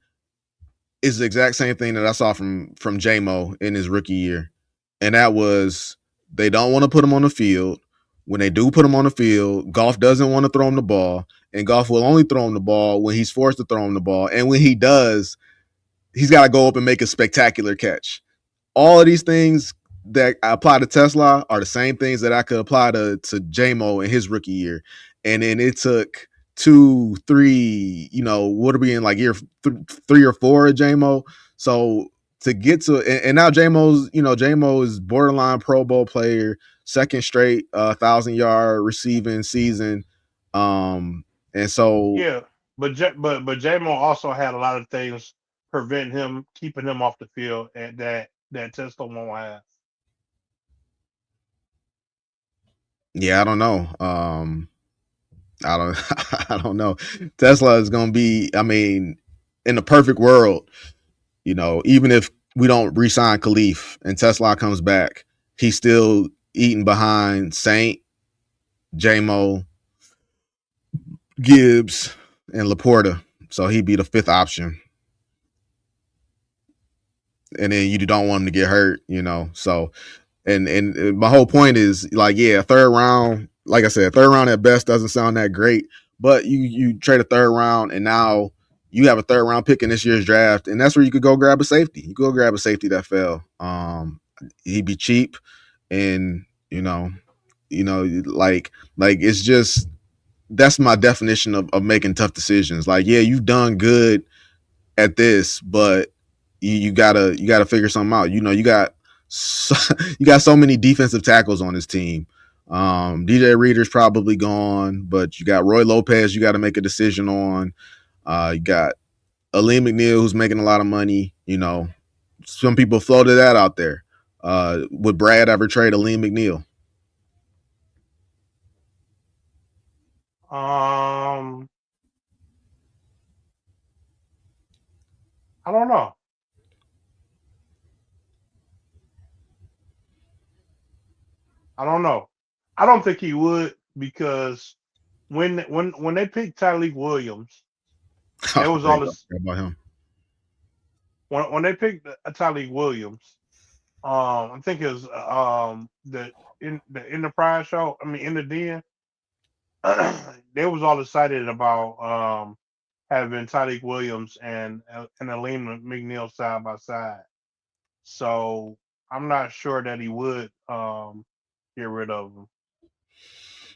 is the exact same thing that I saw from JMO in his rookie year, and that was they don't want to put him on the field. When they do put him on the field, Goff doesn't want to throw him the ball, and Goff will only throw him the ball when he's forced to throw him the ball. And when he does, he's got to go up and make a spectacular catch. All of these things that I apply to Tesla are the same things that I could apply to JMO in his rookie year. And then it took 2, 3, what are we in like year 3 or 4 of JMO? So to get to and now JMO is borderline Pro Bowl player, second straight 1,000-yard receiving season. And so Yeah, but Jamo also had a lot of things prevent him keeping him off the field, and that Tesla won't have. yeah, I don't know. I don't I don't know. Tesla is gonna be, I mean, in the perfect world, even if we don't re-sign Khalif and Tesla comes back, he's still eating behind Saint, JMO, Gibbs, and Laporta. So he'd be the fifth option. And then you don't want him to get hurt. So and my whole point is like, yeah, third round, like I said, third round at best doesn't sound that great, but you trade a third round and now you have a third round pick in this year's draft, and that's where you could go grab a safety. You could go grab a safety that fell. He'd be cheap, and like it's just that's my definition of making tough decisions. Like, yeah, you've done good at this, but you gotta figure something out. You got so many defensive tackles on this team. DJ Reader's probably gone, but you got Roy Lopez you got to make a decision on. You got Aleem McNeil who's making a lot of money. Some people floated that out there. Would Brad ever trade Aleem McNeil? Um, I don't know. I don't know. I don't think he would because when they picked Tyleek Williams, there Oh, was there all you go. this How about him? when they picked Tyleek Williams. I think it was the Enterprise show. I mean, in the den, they was all excited about having Tyreek Williams and Aleem McNeil side by side. So I'm not sure that he would get rid of him.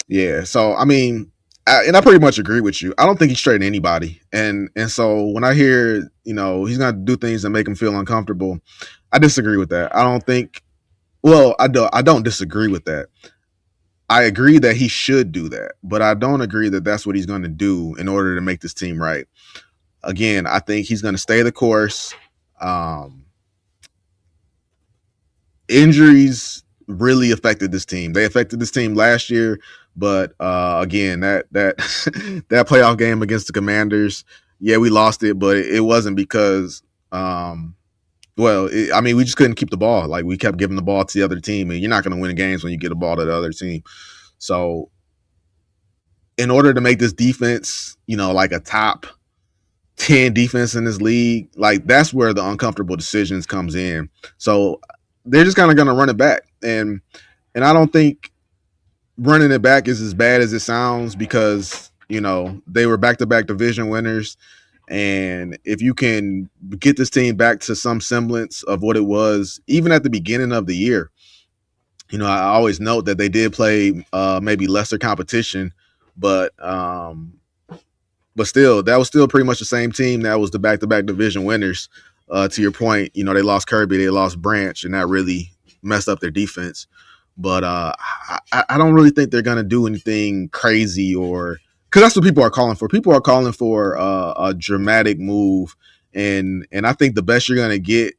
Yeah. So I mean, and I pretty much agree with you. I don't think he's trading anybody, and so when I hear he's gonna do things that make him feel uncomfortable, I disagree with that. I don't think. Well, I don't disagree with that. I agree that he should do that, but I don't agree that that's what he's going to do in order to make this team right. Again, I think he's going to stay the course. Um, Injuries really affected this team. They affected this team last year, but again, that that playoff game against the Commanders, yeah, we lost it, but it wasn't because I mean, we just couldn't keep the ball. Like, we kept giving the ball to the other team, and you're not going to win games when you get a ball to the other team. So in order to make this defense, like a top 10 defense in this league, like that's where the uncomfortable decisions comes in. So they're just kind of going to run it back. And I don't think running it back is as bad as it sounds because, they were back-to-back division winners. And if you can get this team back to some semblance of what it was, even at the beginning of the year, I always note that they did play maybe lesser competition, but still, that was still pretty much the same team that was the back-to-back division winners. To your point, they lost Kirby, they lost Branch, and that really messed up their defense. But I don't really think they're going to do anything crazy or because that's what people are calling for. People are calling for a dramatic move, and I think the best you're going to get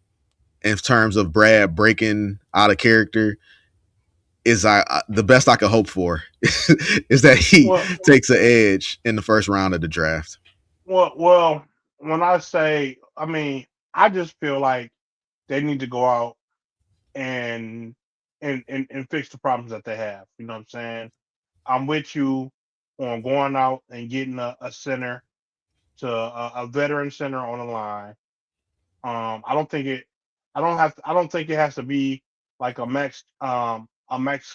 in terms of Brad breaking out of character is the best I could hope for is that he takes an edge in the first round of the draft. Well, when I say, I mean, I just feel like they need to go out and fix the problems that they have. You know what I'm saying? I'm with you on going out and getting a center to a veteran center on the line. I don't think it. I don't have. I don't think it has to be like a Max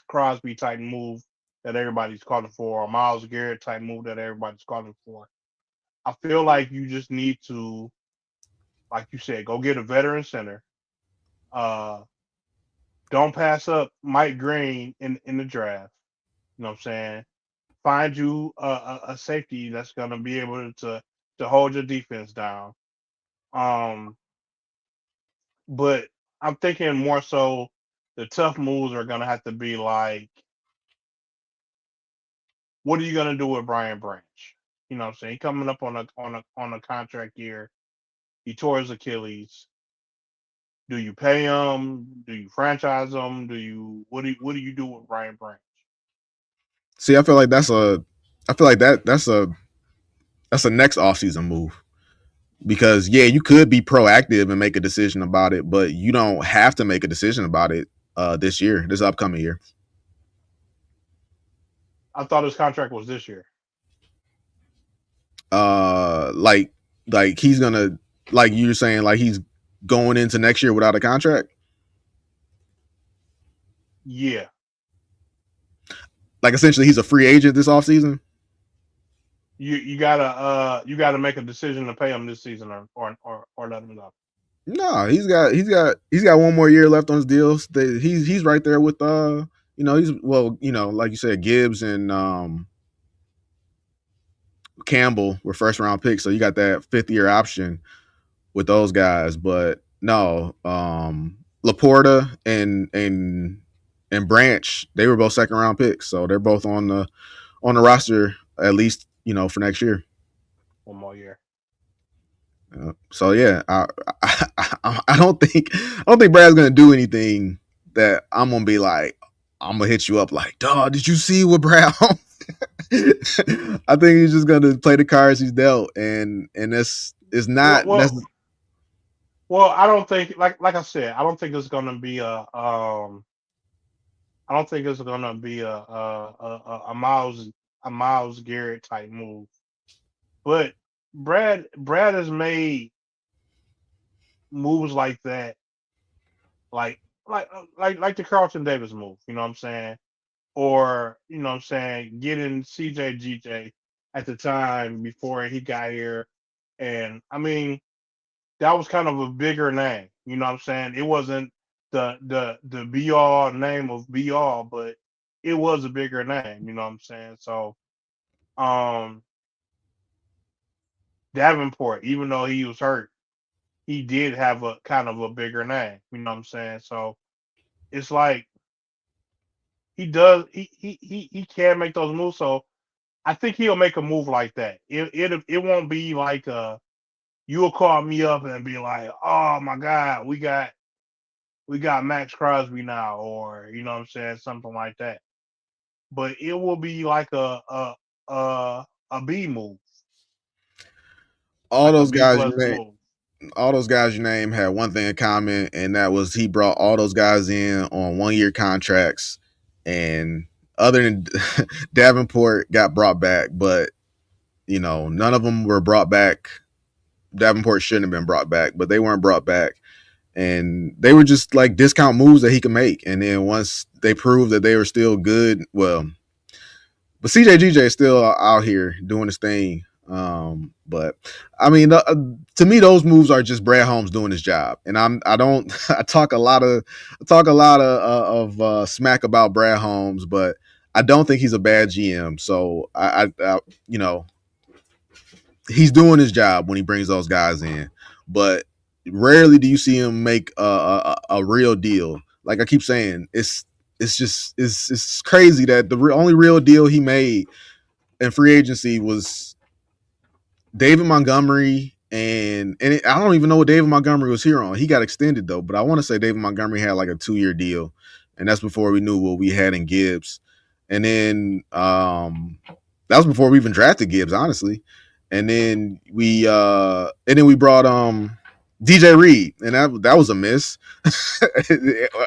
Crosby type move that everybody's calling for, or Miles Garrett type move that everybody's calling for. I feel like you just need to, like you said, go get a veteran center. Uh, don't pass up Mike Green in the draft. You know what I'm saying? Find you a safety that's going to be able to hold your defense down. Um, but I'm thinking more so the tough moves are going to have to be like, what are you going to do with Brian Branch? You know what I'm saying? He coming up on a contract year. He tore his Achilles. Do you pay him? Do you franchise him? What do you do with Brian Branch? See, I feel like that's a next offseason move. Because yeah, you could be proactive and make a decision about it, but you don't have to make a decision about it this upcoming year. I thought his contract was this year. Like he's gonna like you're saying like he's going into next year without a contract. Yeah. Like essentially, he's a free agent this offseason. You gotta make a decision to pay him this season or let him go. No, he's got one more year left on his deals. He's right there with he's like you said, Gibbs and Campbell were first round picks, so you got that 5th-year option with those guys. But no, Laporta and Branch, they were both second round picks, so they're both on the roster at least for next year. One more year. So yeah, I don't think Brad's gonna do anything that I'm gonna be like, I'm gonna hit you up like, dog, did you see what Brad? I think he's just gonna play the cards he's dealt, and this is not. Well, I don't think like I said, I don't think it's gonna be I don't think it's gonna be a Miles Garrett type move, but Brad has made moves like that, like the Carlton Davis move. You know what I'm saying? Or you know what I'm saying, getting CJ GJ at the time before he got here, and I mean that was kind of a bigger name. You know what I'm saying? It wasn't the be all name of be all, but it was a bigger name. You know what I'm saying? So um Davenport, even though he was hurt, he did have a kind of a bigger name. You know what I'm saying? So it's like he can make those moves. So I think he'll make a move like that. It won't be like you'll call me up and be like, oh my God, we got Max Crosby now, or you know what I'm saying, something like that. But it will be like a B move, All like a those B guys plus you name, move. all those guys you name had one thing in common, and that was he brought all those guys in on 1-year contracts, and other than Davenport got brought back, but none of them were brought back. Davenport shouldn't have been brought back, but they weren't brought back. And they were just like discount moves that he could make. And then once they proved that they were still good, well, but CJ is still out here doing his thing. But I mean, to me, those moves are just Brad Holmes doing his job. And I don't I talk a lot of smack about Brad Holmes, but I don't think he's a bad GM. So I he's doing his job when he brings those guys in, but rarely do you see him make a real deal. Like I keep saying, it's crazy that the only real deal he made in free agency was David Montgomery, I don't even know what David Montgomery was here on. He got extended though, but I want to say David Montgomery had like a 2-year deal, and that's before we knew what we had in Gibbs, and then that was before we even drafted Gibbs, honestly. And then we brought DJ Reed, and that was a miss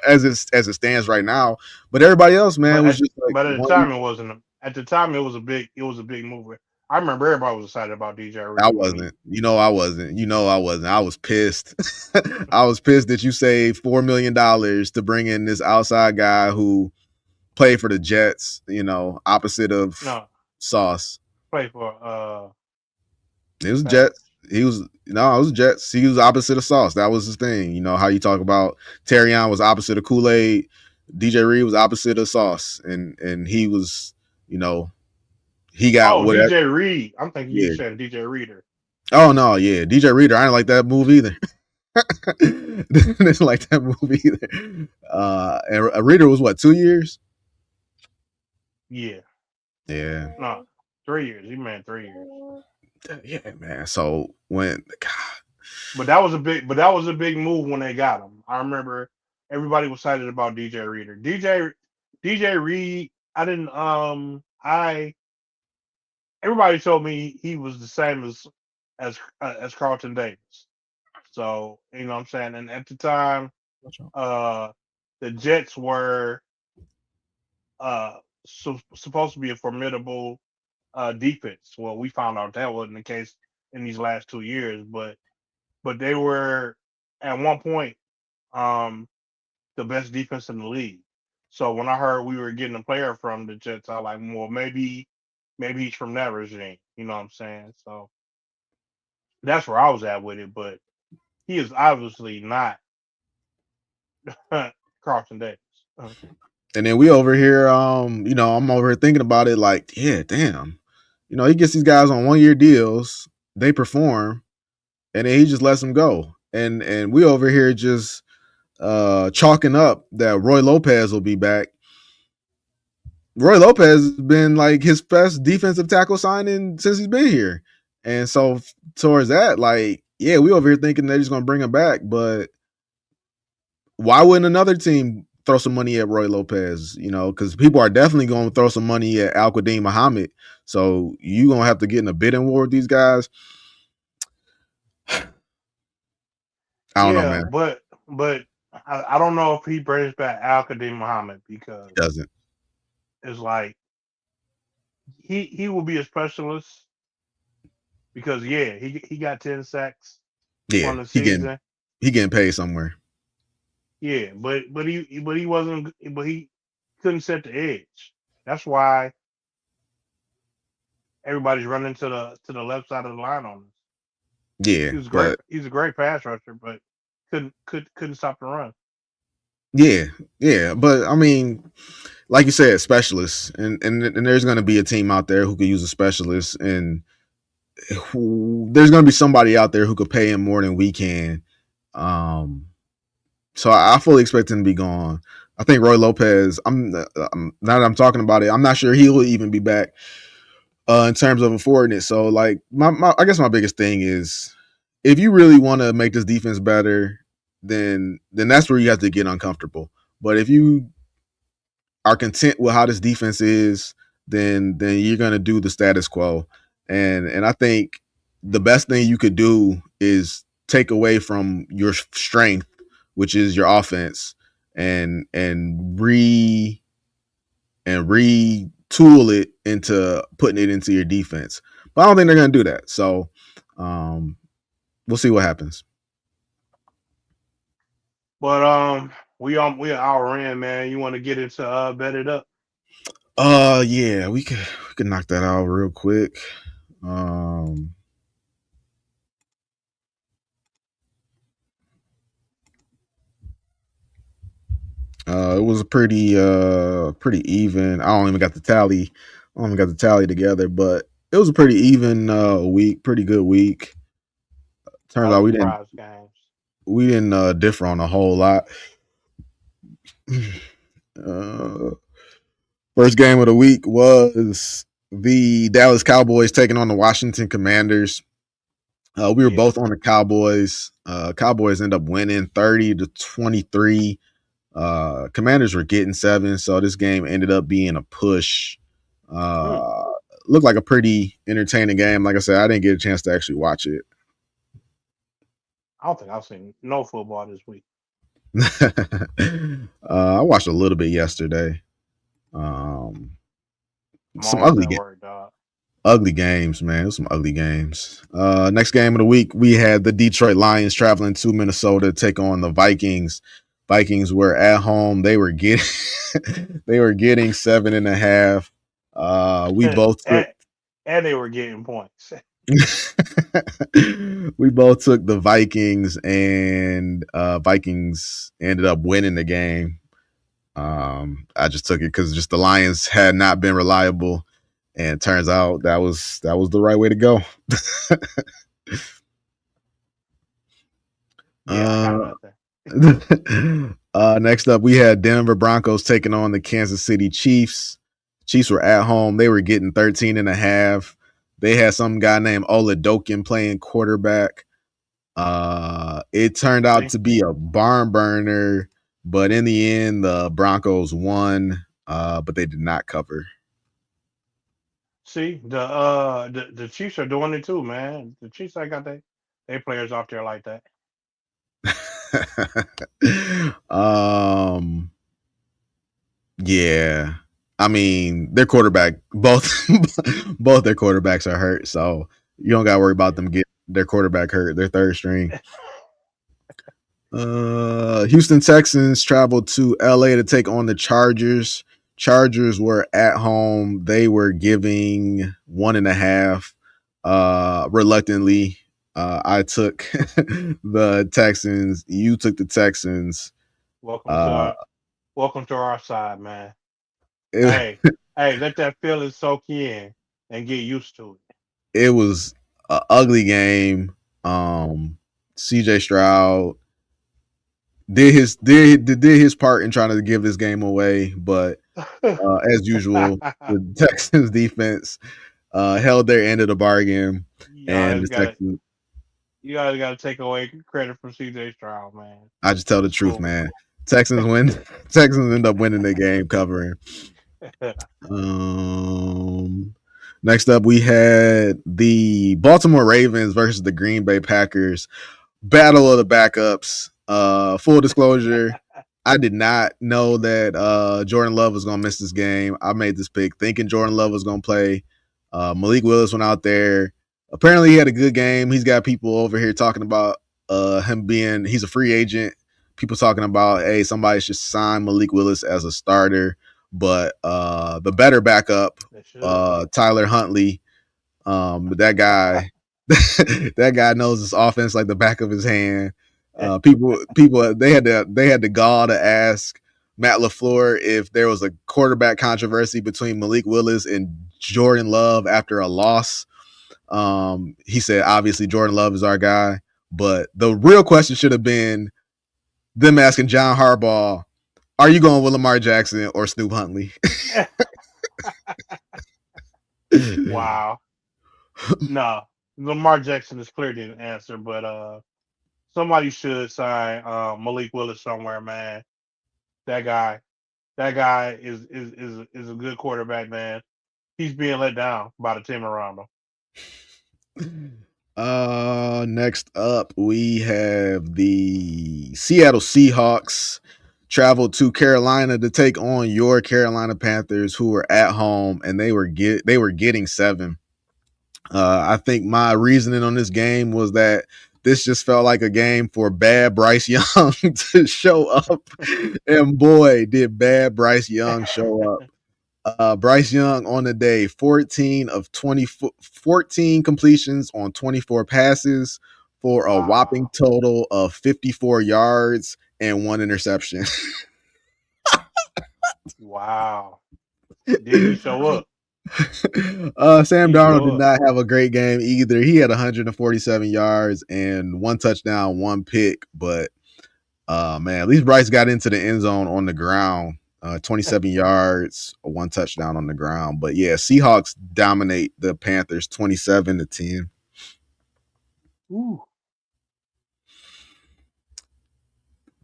as it stands right now. But everybody else, man, was just like. But at the time, it wasn't. At the time, it was a big move. I remember everybody was excited about DJ Reed. I wasn't. I wasn't. I was pissed. I was pissed that you saved $4 million to bring in this outside guy who played for the Jets. Opposite of Sauce. Play for it was Jets. It was Jets. He was opposite of Sauce. That was his thing. How you talk about Terrion was opposite of Kool-Aid. DJ Reed was opposite of Sauce, and he was, he got whatever. DJ Reed. I'm thinking you said DJ Reader. Oh no, yeah, DJ Reader. I didn't like that move either. Didn't like that move either. And a Reader was what, 2 years? Yeah. Yeah. No, 3 years. He meant 3 years. Yeah, man. So when But that was a big move when they got him. I remember everybody was excited about DJ Reader. DJ Reed, everybody told me he was the same as Carlton Davis. So, you know what I'm saying? And at the time, the Jets were supposed to be a formidable defense. Well, we found out that wasn't the case in these last 2 years, but they were at one point the best defense in the league. So when I heard we were getting a player from the Jets, I was like, well, maybe he's from that regime. You know what I'm saying? So that's where I was at with it. But he is obviously not Carlton Davis. And then we over here, I'm over here thinking about it like, yeah, damn. He gets these guys on 1-year deals, they perform, and then he just lets them go. And we over here just chalking up that Roy Lopez will be back. Roy Lopez has been like his best defensive tackle signing since he's been here. And so towards that, like, yeah, we over here thinking they're just going to bring him back. But why wouldn't another team throw some money at Roy Lopez? Because people are definitely going to throw some money at Al-Quadin Muhammad. So you're going to have to get in a bidding war with these guys. I don't know, man. But I don't know if he brings back Al-Quadin Muhammad because he doesn't. It's like he will be a specialist because he got 10 sacks on the season. He getting paid somewhere. Yeah, but he couldn't set the edge. That's why everybody's running to the left side of the line on this. Yeah, he was great. He's a great pass rusher, but couldn't stop the run. Yeah, but I mean, like you said, specialists, and there's going to be a team out there who could use a specialist, and there's going to be somebody out there who could pay him more than we can. So I fully expect him to be gone. I think Roy Lopez. Now that I'm talking about it, I'm not sure he will even be back in terms of affording it. So, like, I guess my biggest thing is, if you really want to make this defense better, then that's where you have to get uncomfortable. But if you are content with how this defense is, then you're going to do the status quo. And I think the best thing you could do is take away from your strength, which is your offense, and and retool it into putting it into your defense. But I don't think they're going to do that. So we'll see what happens. But we an hour in, man. You want to get into bet it up? Yeah, we could knock that out real quick. It was a pretty even. I don't even got the tally. I don't even got the tally together, but it was a pretty even week, pretty good week. Turns out All we the didn't prize games. we didn't differ on a whole lot. uh, First game of the week was the Dallas Cowboys taking on the Washington Commanders. We were Yeah. both on the Cowboys. Cowboys end up winning 30-23. Commanders were getting 7, so this game ended up being a push. Hmm. Uh, Looked like a pretty entertaining game. Like I said, I didn't get a chance to actually watch it. I don't think I've seen no football this week. I watched a little bit yesterday. Um, I'm some always at work, dog. ugly games, man. It was some ugly games. Next game of the week, we had the Detroit Lions traveling to Minnesota to take on the Vikings. Vikings were at home. They were getting they were getting 7.5. We both took And they were getting points. we both took the Vikings, and Vikings ended up winning the game. I just took it because just the Lions had not been reliable, and it turns out that was the right way to go. Yeah, I got nothing. Next up, we had Denver Broncos taking on the Kansas City Chiefs. Chiefs were at home. They were getting 13.5. They had some guy named Oladokin playing quarterback. It turned out See, to be a barn burner, but in the end, the Broncos won, but they did not cover. see, the Chiefs are doing it too, man. The Chiefs, I got they players out there like that. Yeah. I mean, their quarterback, both both their quarterbacks are hurt, so you don't got to worry about them getting their quarterback hurt. Their third string. Houston Texans traveled to LA to take on the Chargers. Chargers were at home. They were giving 1.5. Reluctantly, I took the Texans. You took the Texans. Welcome to Uh, our side, man. it, Hey, hey, let that feeling soak in and get used to it. it was an ugly game. CJ Stroud did his part in trying to give this game away, but as usual, the Texans defense held their end of the bargain, you and always the gotta Texans. you always gotta take away credit from CJ Stroud, man. I just tell the It's truth, cool. man. Texans win. Texans end up winning the game, covering. Um, Next up, we had the Baltimore Ravens versus the Green Bay Packers. Battle of the backups. Full disclosure, I did not know that Jordan Love was going to miss this game. I made this pick thinking Jordan Love was going to play. Malik Willis went out there. Apparently, he had a good game. He's got people over here talking about he's a free agent. People talking about, hey, somebody should sign Malik Willis as a starter. But the better backup, They should. Tyler Huntley, that guy, that guy knows his offense like the back of his hand. People, they had the gall to ask Matt LaFleur if there was a quarterback controversy between Malik Willis and Jordan Love after a loss. He said, obviously Jordan Love is our guy, but the real question should have been them asking John Harbaugh, are you going with Lamar Jackson or Snoop Huntley? Wow. No, Lamar Jackson is clearly the answer, but somebody should sign Malik Willis somewhere, man. That guy, that guy is a good quarterback, man. He's being let down by the team around him. Next up we have the Seattle Seahawks traveled to Carolina to take on your Carolina Panthers, who were at home, and they were getting 7. I think my reasoning on this game was that this just felt like a game for bad Bryce Young to show up, and boy, did bad Bryce Young show up. Bryce Young on the day, 14 completions on 24 passes for a whopping total of 54 yards and 1 interception. Wow. Did he show up? Sam Darnold did not have a great game either. He had 147 yards and 1 touchdown, 1 pick. But man, at least Bryce got into the end zone on the ground. 27 yards, 1 touchdown on the ground. But yeah, Seahawks dominate the Panthers 27-10. Ooh.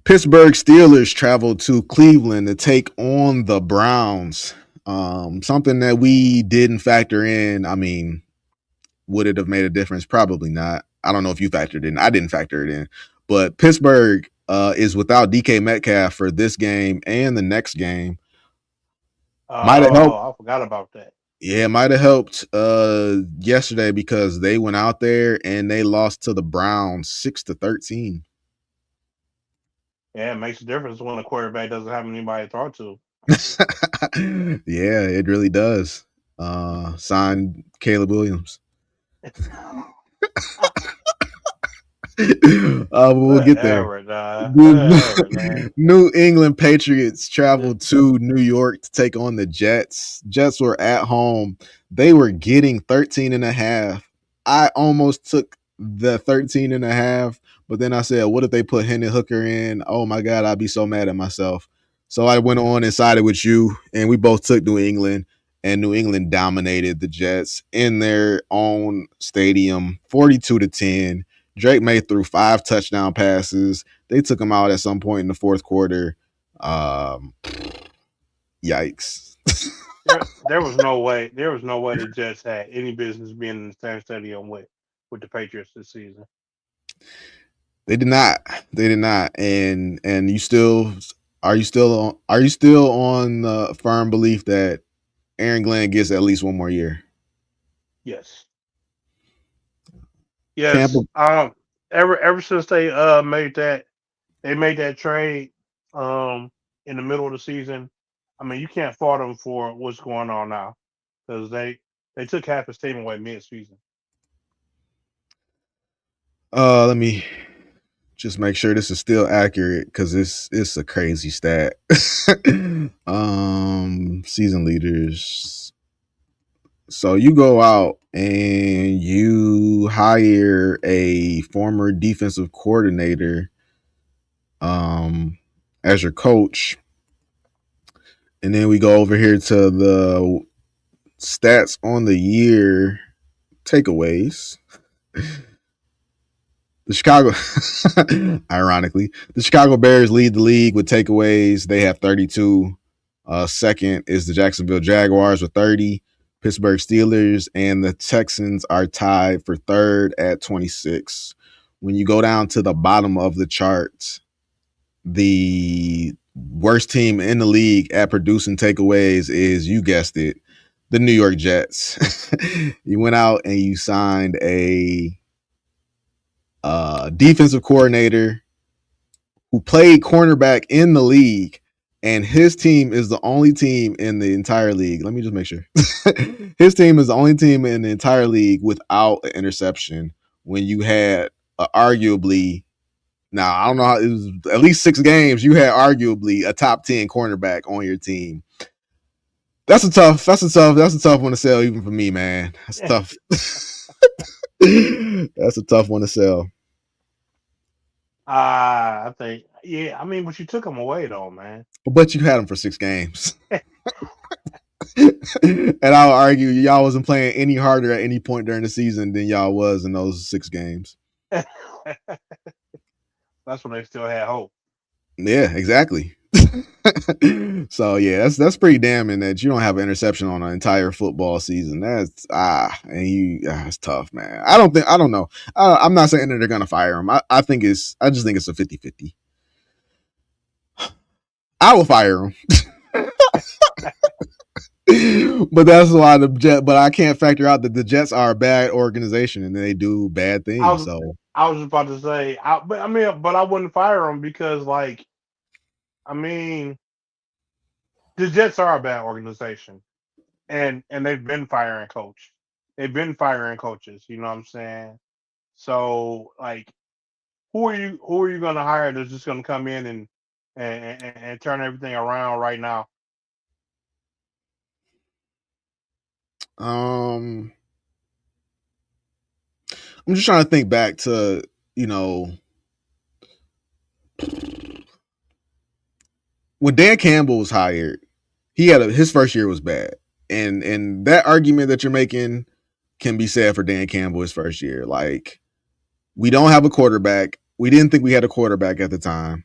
Pittsburgh Steelers traveled to Cleveland to take on the Browns. Something that we didn't factor in. I mean, would it have made a difference? Probably not. I don't know if you factored in. I didn't factor it in. But Pittsburgh is without DK Metcalf for this game and the next game. Might have helped. I forgot about that. Yeah, it might have helped yesterday because they went out there and they lost to the Browns 6-13. Yeah, it makes a difference when a quarterback doesn't have anybody to throw to. Yeah, it really does. Signed Caleb Williams. We'll get there. New England Patriots traveled to New York to take on the Jets. Jets were at home. They were getting 13.5. I almost took the 13.5, but then I said, what if they put Hendon Hooker in? Oh my God, I'd be so mad at myself. So I went on and sided with you, and we both took New England, and New England dominated the Jets in their own stadium, 42-10. Drake May threw 5 touchdown passes. They took him out at some point in the fourth quarter. Yikes. there was no way. There was no way the Jets had any business being in the same stadium with the Patriots this season. They did not. They did not. And you still are you still on the firm belief that Aaron Glenn gets at least 1 more year? Yes. Yes. Tampa. Ever since they made that trade in the middle of the season, I mean, you can't fault them for what's going on now because they took half his team away mid-season. Let me just make sure this is still accurate because it's a crazy stat. Season leaders. So you go out and you hire a former defensive coordinator as your coach. And then we go over here to the stats on the year takeaways. The Chicago, ironically, the Chicago Bears lead the league with takeaways. They have 32. Second is the Jacksonville Jaguars with 30. Pittsburgh Steelers and the Texans are tied for third at 26. When you go down to the bottom of the charts, the worst team in the league at producing takeaways is, you guessed it, the New York Jets. You went out and you signed a defensive coordinator who played cornerback in the league, and his team is the only team in the entire league. Let me just make sure. His team is the only team in the entire league without an interception when you had arguably, now I don't know how, it was at least 6 games, you had arguably a top 10 cornerback on your team. That's a tough one to sell even for me, man. That's tough. That's a tough one to sell. I think, yeah. I mean, but you took him away though, man. But you had him for 6 games. And I'll argue y'all wasn't playing any harder at any point during the season than y'all was in those 6 games. That's when they still had hope. Yeah, exactly. So yeah, that's pretty damning that you don't have an interception on an entire football season. That's it's tough, man. I don't know. I'm not saying that they're gonna fire him. I just think it's a 50-50. I will fire him. But that's why the Jet. But I can't factor out that the Jets are a bad organization and they do bad I things. was So I was just about to say, but I mean, but I wouldn't fire him because, like, I mean, the Jets are a bad organization, and they've been firing coach. They've been firing coaches. You know what I'm saying? So, like, who are you going to hire that's just going to come in and turn everything around right now? um, I'm just trying to think back to you know when Dan Campbell was hired. He had his first year was bad, and that argument that you're making can be said for Dan Campbell his first year. Like we don't have a quarterback. We didn't think we had a quarterback at the time.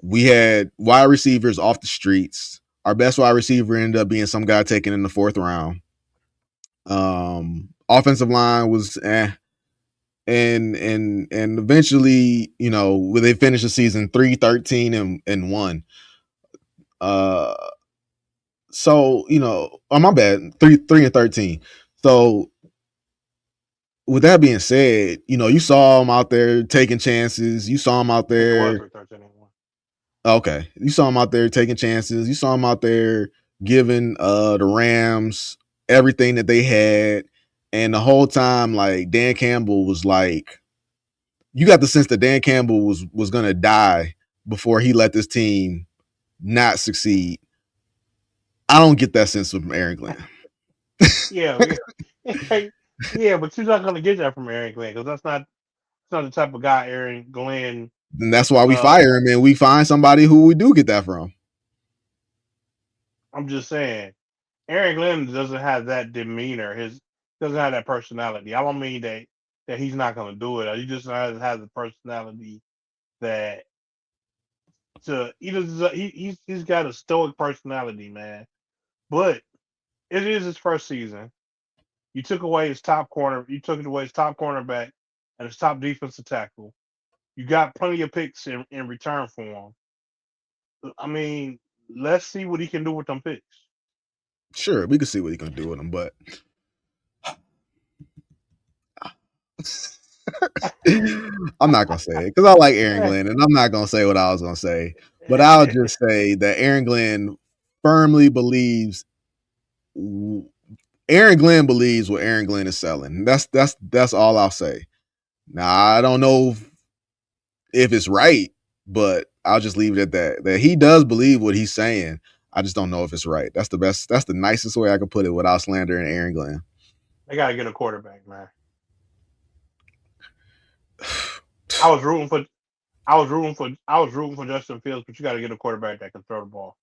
We had wide receivers off the streets. Our best wide receiver ended up being some guy taken in the fourth round. Offensive line was and eventually, when they finished the season 3-13 and 1. Uh so, oh my bad, 3-13. So with that being said, you saw him out there taking chances. You saw him out I think it was there. 3-13-1. Okay. You saw him out there taking chances. You saw him out there giving the Rams everything that they had. And the whole time, like Dan Campbell was like, you got the sense that Dan Campbell was gonna die before he let this team not succeed. I don't get that sense from Aaron Glenn. Yeah, yeah, but you're not going to get that from Aaron Glenn because that's not the type of guy Aaron Glenn. And that's why we Uh, fire him and we find somebody who we do get that from. I'm just saying, Aaron Glenn doesn't have that demeanor. His doesn't have that personality. I don't mean that he's not going to do it. He just doesn't have the personality that he's got a stoic personality, man. But it is his first season. You took away his top corner. You took away his top cornerback and his top defensive tackle. You got plenty of picks in return for him. I mean, let's see what he can do with them picks. Sure, we can see what he can do with them, but I'm not gonna say it because I like Aaron Glenn, and I'm not gonna say what I was gonna say. But I'll just say that Aaron Glenn firmly believes. Aaron Glenn believes what Aaron Glenn is selling. That's all I'll say. Now I don't know if it's right, but I'll just leave it at that. That he does believe what he's saying. I just don't know if it's right. That's the best. That's the nicest way I could put it without slandering Aaron Glenn. They got to get a quarterback, man. I was rooting for Justin Fields, but you got to get a quarterback that can throw the ball.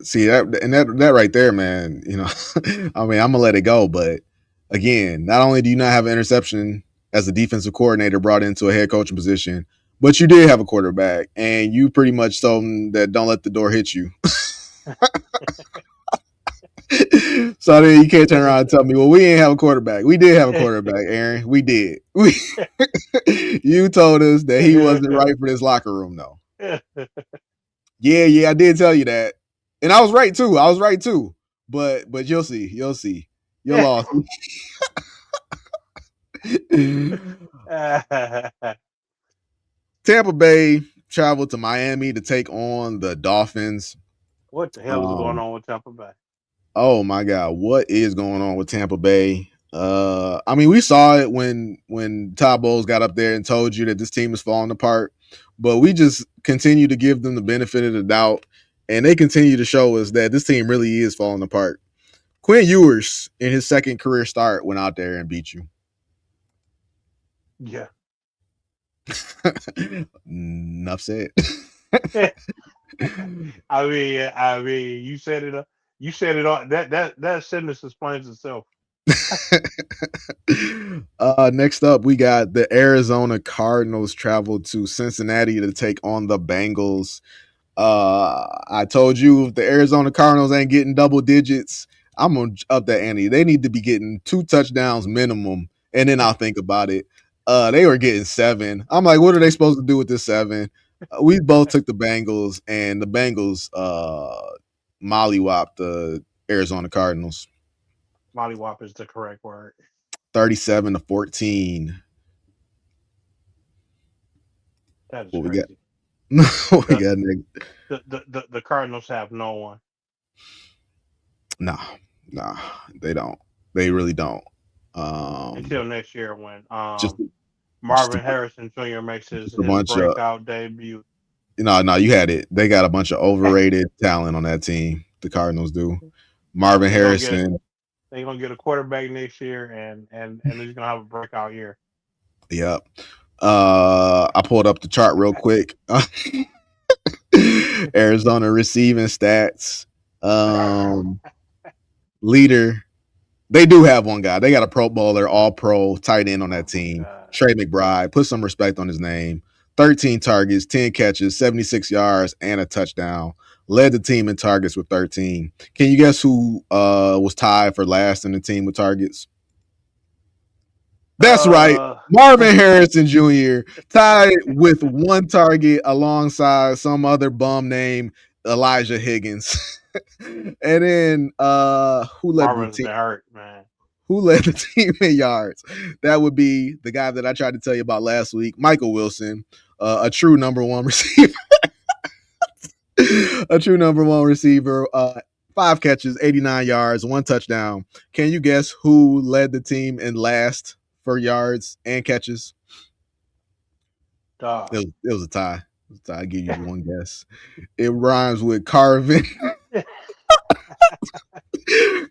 See that right there, man. I mean, I'm gonna let it go, but again, not only do you not have an interception as a defensive coordinator brought into a head coaching position, but you did have a quarterback, and you pretty much told him that don't let the door hit you. So then you can't turn around and tell me, well, we didn't have a quarterback. We did have a quarterback, Aaron. We did. You told us that he wasn't right for this locker room, though. Yeah, I did tell you that. And I was right too. But you'll see. You'll lost. Tampa Bay traveled to Miami to take on the Dolphins. What the hell is going on with Tampa Bay? Oh my God, what is going on with Tampa Bay? I mean, we saw it when Todd Bowles got up there and told you that this team is falling apart, but we just continue to give them the benefit of the doubt, and they continue to show us that this team really is falling apart. Quinn Ewers, in his second career start, went out there and beat you. Yeah. Enough said. I mean, you said it. You said it all. That sentence explains itself. Next up, we got the Arizona Cardinals travel to Cincinnati to take on the Bengals. I told you if the Arizona Cardinals ain't getting double digits, I'm gonna up that ante. They need to be getting 2 touchdowns minimum, and then I'll think about it. They were getting 7. I'm like, what are they supposed to do with this 7? We both took the Bengals, and the Bengals mollywopped the Arizona Cardinals, Mollywop is the correct word. 37-14. That is What we got? crazy. What we The got next? the Cardinals have no one Nah, nah, they don't. They really don't. until next year when Just just a, Marvin Harrison Jr. makes just a his bunch of breakout debut. no. You had it. They got a bunch of overrated talent on that team. The Cardinals do. Marvin They're gonna get Harrison. they're gonna get a quarterback next year, and he's gonna have a breakout year. Yep. I pulled up the chart real quick. Arizona receiving stats. Leader. They do have one guy. They got a Pro Bowler, All Pro, tight end on Oh that my team. god. Trey McBride. Put some respect on his name. 13 targets, 10 catches, 76 yards, and a touchdown. Led the team in targets with 13. Can you guess who was tied for last in the team with targets? That's right. Uh, Marvin Harrison Jr. tied with one target alongside some other bum named Elijah Higgins. And then who led the Marvin's team? been hurt, man. Who led the team in yards? That would be the guy that I tried to tell you about last week, Michael Wilson, a true number one receiver. A true number one receiver. 5 catches, 89 yards, 1 touchdown. Can you guess who led the team in last for yards and catches? Duh. It was a tie. I give you one guess. It rhymes with Carvin.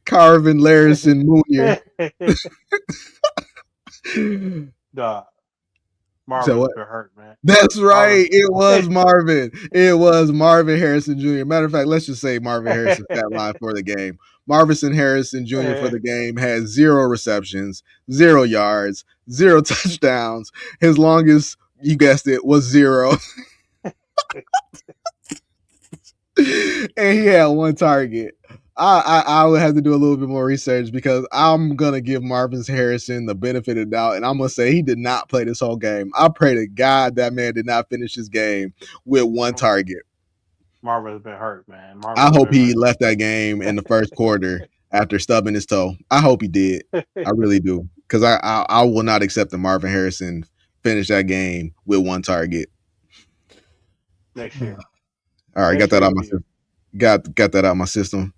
Carvin Larison Mooney. Duh. So Marvin's what? been hurt, man. That's Marvin. right. It was Marvin. It was Marvin Harrison Jr. Matter of fact, let's just say Marvin Harrison's stat line for the game. Marvin Harrison Jr. for the game had 0 receptions, 0 yards, 0 touchdowns. His longest, you guessed it, was 0. And he had 1 target. I would have to do a little bit more research because I'm gonna give Marvin Harrison the benefit of the doubt, and I'm gonna say he did not play this whole game. I pray to God that man did not finish his game with 1 target. Marvin's been hurt, man. I Marvin's hope been he hurt. left that game in the first quarter after stubbing his toe. I hope he did. I really do because I will not accept that Marvin Harrison finished that game with 1 target. Next year. All right, Next got that year out my system. Got that out my system.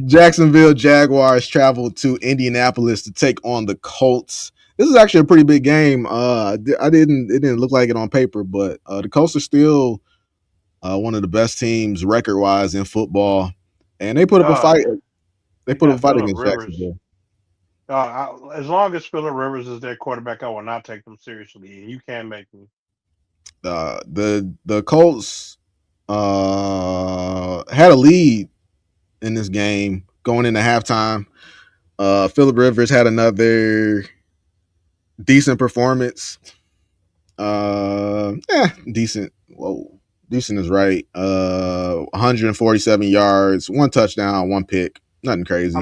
Jacksonville Jaguars traveled to Indianapolis to take on the Colts. This is actually a pretty big game. It didn't look like it on paper, but the Colts are still one of the best teams record wise in football, and they put up a fight. They you put up a got fight Phillip against Rivers. Jacksonville. As long as Phillip Rivers is their quarterback, I will not take them seriously. And you can't make me. The Colts had a lead in this game going into halftime. Phillip Rivers had another decent performance. Decent. Whoa, decent is right. 147 yards, 1 touchdown, 1 pick. Nothing crazy.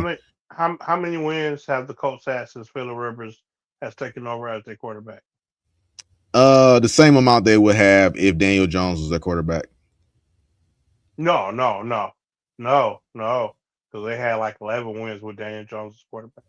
How many wins have the Colts had since Phillip Rivers has taken over as their quarterback? The same amount they would have if Daniel Jones was their quarterback. No. Because they had like 11 wins with Daniel Jones as quarterback.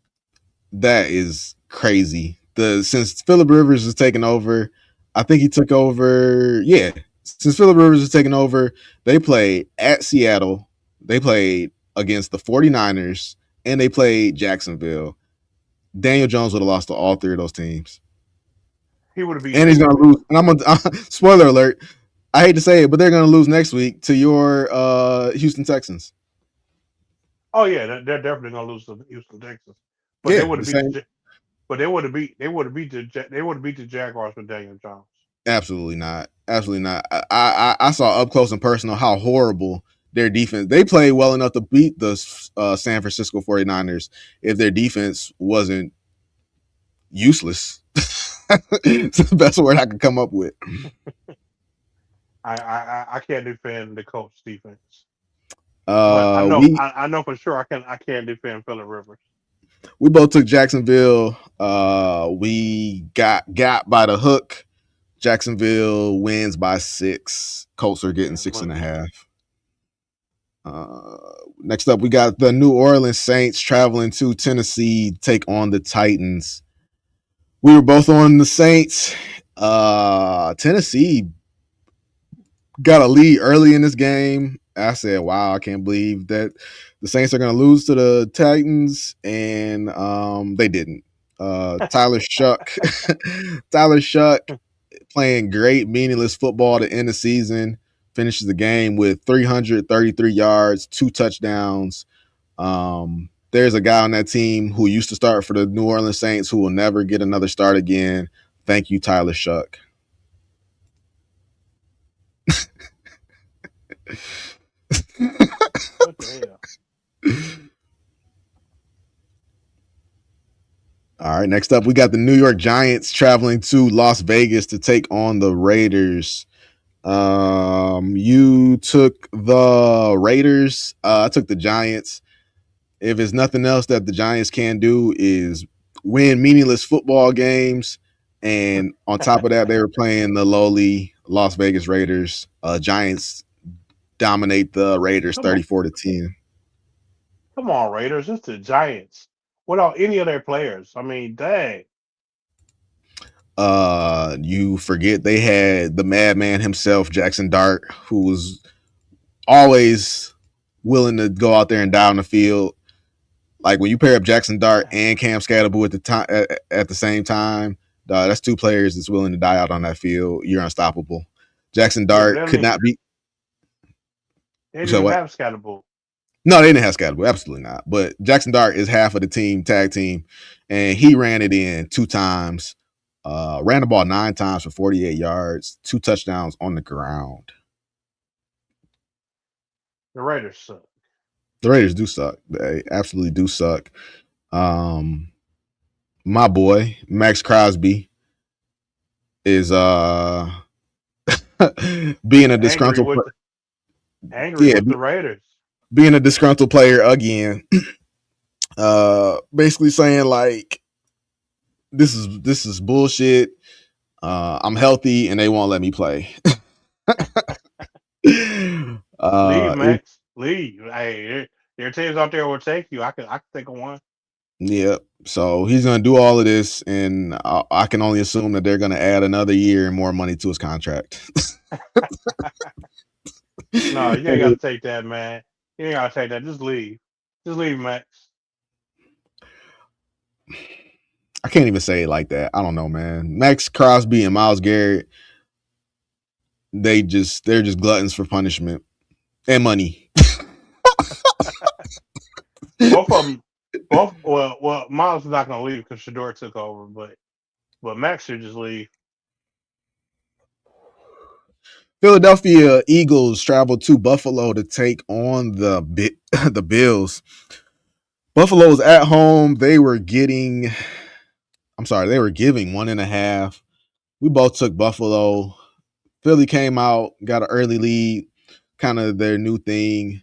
That is crazy. Since Phillip Rivers has taken over, I think he took over. Yeah, since Phillip Rivers has taken over, they played at Seattle. They played against the 49ers, and they played Jacksonville. Daniel Jones would have lost to all 3 of those teams. He would have beat. And he's going to lose. And I'm gonna spoiler alert. I hate to say it, but they're going to lose next week to your Houston Texans. Oh yeah, they're definitely going to lose to Houston Texans. But Yeah, they would have beat. But they would have beat the Jaguars with Daniel Jones. Absolutely not. Absolutely not. I saw up close and personal how horrible their defense. They played well enough to beat the San Francisco 49ers if their defense wasn't useless. It's the best word I could come up with. I can't defend the Colts defense. But I know for sure I can't defend Phillip Rivers. We both took Jacksonville. We got by the hook. Jacksonville wins by 6. Colts are getting Yeah, 6.5. Next up, we got the New Orleans Saints traveling to Tennessee, take on the Titans. We were both on the Saints. Tennessee got a lead early in this game. I said, wow, I can't believe that the Saints are going to lose to the Titans, and they didn't. Tyler Shuck, Tyler Shuck playing great, meaningless football to end the season, finishes the game with 333 yards, 2 touchdowns. There's a guy on that team who used to start for the New Orleans Saints who will never get another start again. Thank you, Tyler Shuck. what the hell? All right, next up, we got the New York Giants traveling to Las Vegas to take on the Raiders. You took the Raiders. I took the Giants. If it's nothing else that the Giants can do is win meaningless football games, and on top of that, they were playing the lowly Las Vegas Raiders. Giants dominate the Raiders Come on, 34-10. come on, Raiders. It's the Giants. Without any of their players. I mean, dang. You forget they had the madman himself, Jackson Dart, who was always willing to go out there and die on the field. Like when you pair up Jackson Dart and Cam Scatterboo at the same time, that's 2 players that's willing to die out on that field. You're unstoppable. Jackson Yeah, but Dart could not be. they didn't So even what? have Scatterboo. No, they didn't have Scatterboo. Absolutely not. But Jackson Dart is half of the team, tag team, and he ran it in 2 times. Ran the ball 9 times for 48 yards, 2 touchdowns on the ground. The Raiders suck. The Raiders do suck. They absolutely do suck. My boy, Max Crosby, is being a disgruntled Angry with the Raiders. Being a disgruntled player again. Basically saying like this is bullshit. I'm healthy and they won't let me play. Leave, Max. Leave. Hey, there are teams out there will take you. I can think of one. Yeah. So he's going to do all of this, and I can only assume that they're going to add another year and more money to his contract. No, you ain't got to take that, man. You ain't got to take that. Just leave. Just leave, Max. I can't even say it like that. I don't know, man. Max Crosby and Myles Garrett, they're just gluttons for punishment and money. Both of them. Well, Miles is not going to leave because Shador took over, but Max should just leave. Philadelphia Eagles traveled to Buffalo to take on the Bills. Buffalo's at home. They were giving 1.5. We both took Buffalo. Philly came out, got an early lead, kind of their new thing.